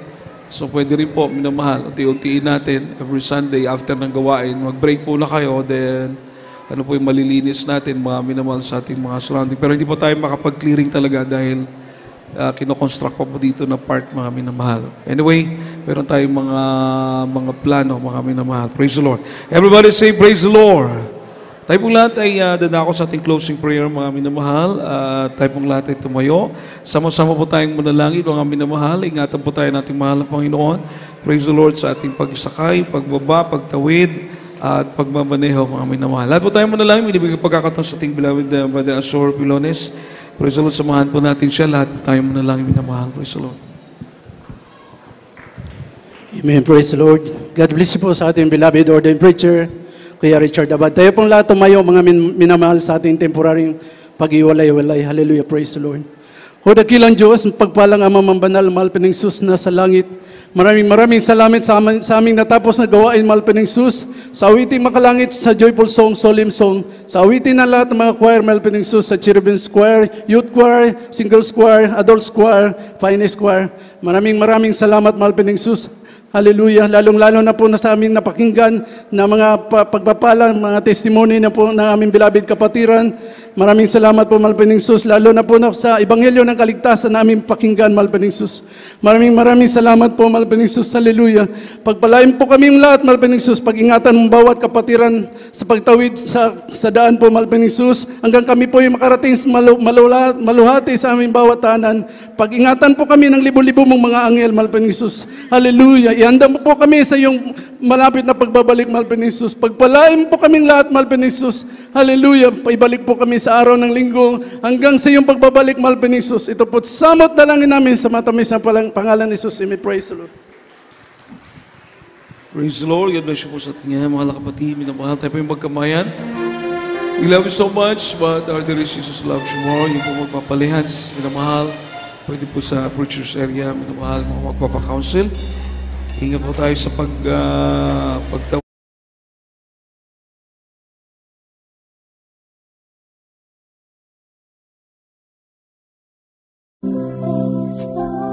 So pwede rin po, minamahal, unti-untiin natin every Sunday after ng gawain. Mag-break po na kayo, then ano po yung malilinis natin, mga minamahal, sa ating mga surrounding. Pero hindi po tayo makapag-clearing talaga dahil kinoconstruct pa po dito na part, mga minamahal. Anyway, meron tayong mga plano, mga minamahal. Praise the Lord. Everybody say, praise the Lord. Tayo pong lahat ay dadako sa ating closing prayer, mga minamahal. Tayo pong lahat ay tumayo. Sama-sama po tayong manalangin, mga minamahal. Ingatan po tayo nating mahal na Panginoon. Praise the Lord sa ating pagsakay, pagbaba, pagtawid, at pagmamaneho, mga minamahal. Lahat po tayong manalangin. Binibigay pagkakataon sa ating beloved Brother Azor Pilones. Praise the Lord, samahan po natin siya. Lahat po tayong manalangin, minamahal. Praise the Lord. Amen. Praise the Lord. God bless you po sa ating beloved ordained preacher, Kuya Richard Abad. Tayo pong lahat tumayo, mga minamahal, sa ating temporaryong pag-iwalay-walay. Hallelujah. Praise the Lord. O dakilang Diyos, pagpalang Ama Mambanal, mahal pining sus na sa langit. Maraming salamat sa aming natapos na gawain, mahal pining sus. Sa awiting makalangit, sa joyful song, solemn song. Sa awiting na lahat ng mga choir, mahal pining sus, sa Cherubim's Choir, Youth Choir, Singles Choir, Adults Choir, Finest Choir. Maraming salamat, mahal pining sus. Hallelujah. Lalong-lalo na po na sa amin napakinggan na mga pagpapalang, mga testimony na po ng aming beloved kapatiran. Maraming salamat po, Malpening Sus. Lalo na po na sa Ebanghelyo ng Kaligtasan na aming pakinggan, Malpening Sus. Maraming salamat po, Malpening Sus. Hallelujah. Pagpalain po kami yung lahat, Malpening Sus. Pag-ingatan mong bawat kapatiran sa pagtawid sa daan po, Malpening Sus. Hanggang kami po yung makarating maluhati sa aming bawat tahanan. Pag-ingatan po kami ng libo-libo mong mga anghel, Malpening Sus. Hallelujah. Ihanda mo po kami sa iyong malapit na pagbabalik, Malpening Sus. Pagpalain po kaming lahat, Malpening Sus. Hallelujah. Paibalik po kami sa araw ng linggo hanggang sa iyong pagbabalik, Malpening Sus. Ito po, samot dalangin namin sa matamis na pangalan ni Jesus. Amen. Praise the Lord. Praise the Lord. God bless you po sa ating mga kapatid. Minamahal tayo po yung magkamayan. We love you so much, but our dear Jesus loves you more. Yung po magpapalihans, minamahal. pwede po sa preacher's area, minamahal mga magpapa-counsel. Ingat po tayo sa pagtawag. Stop.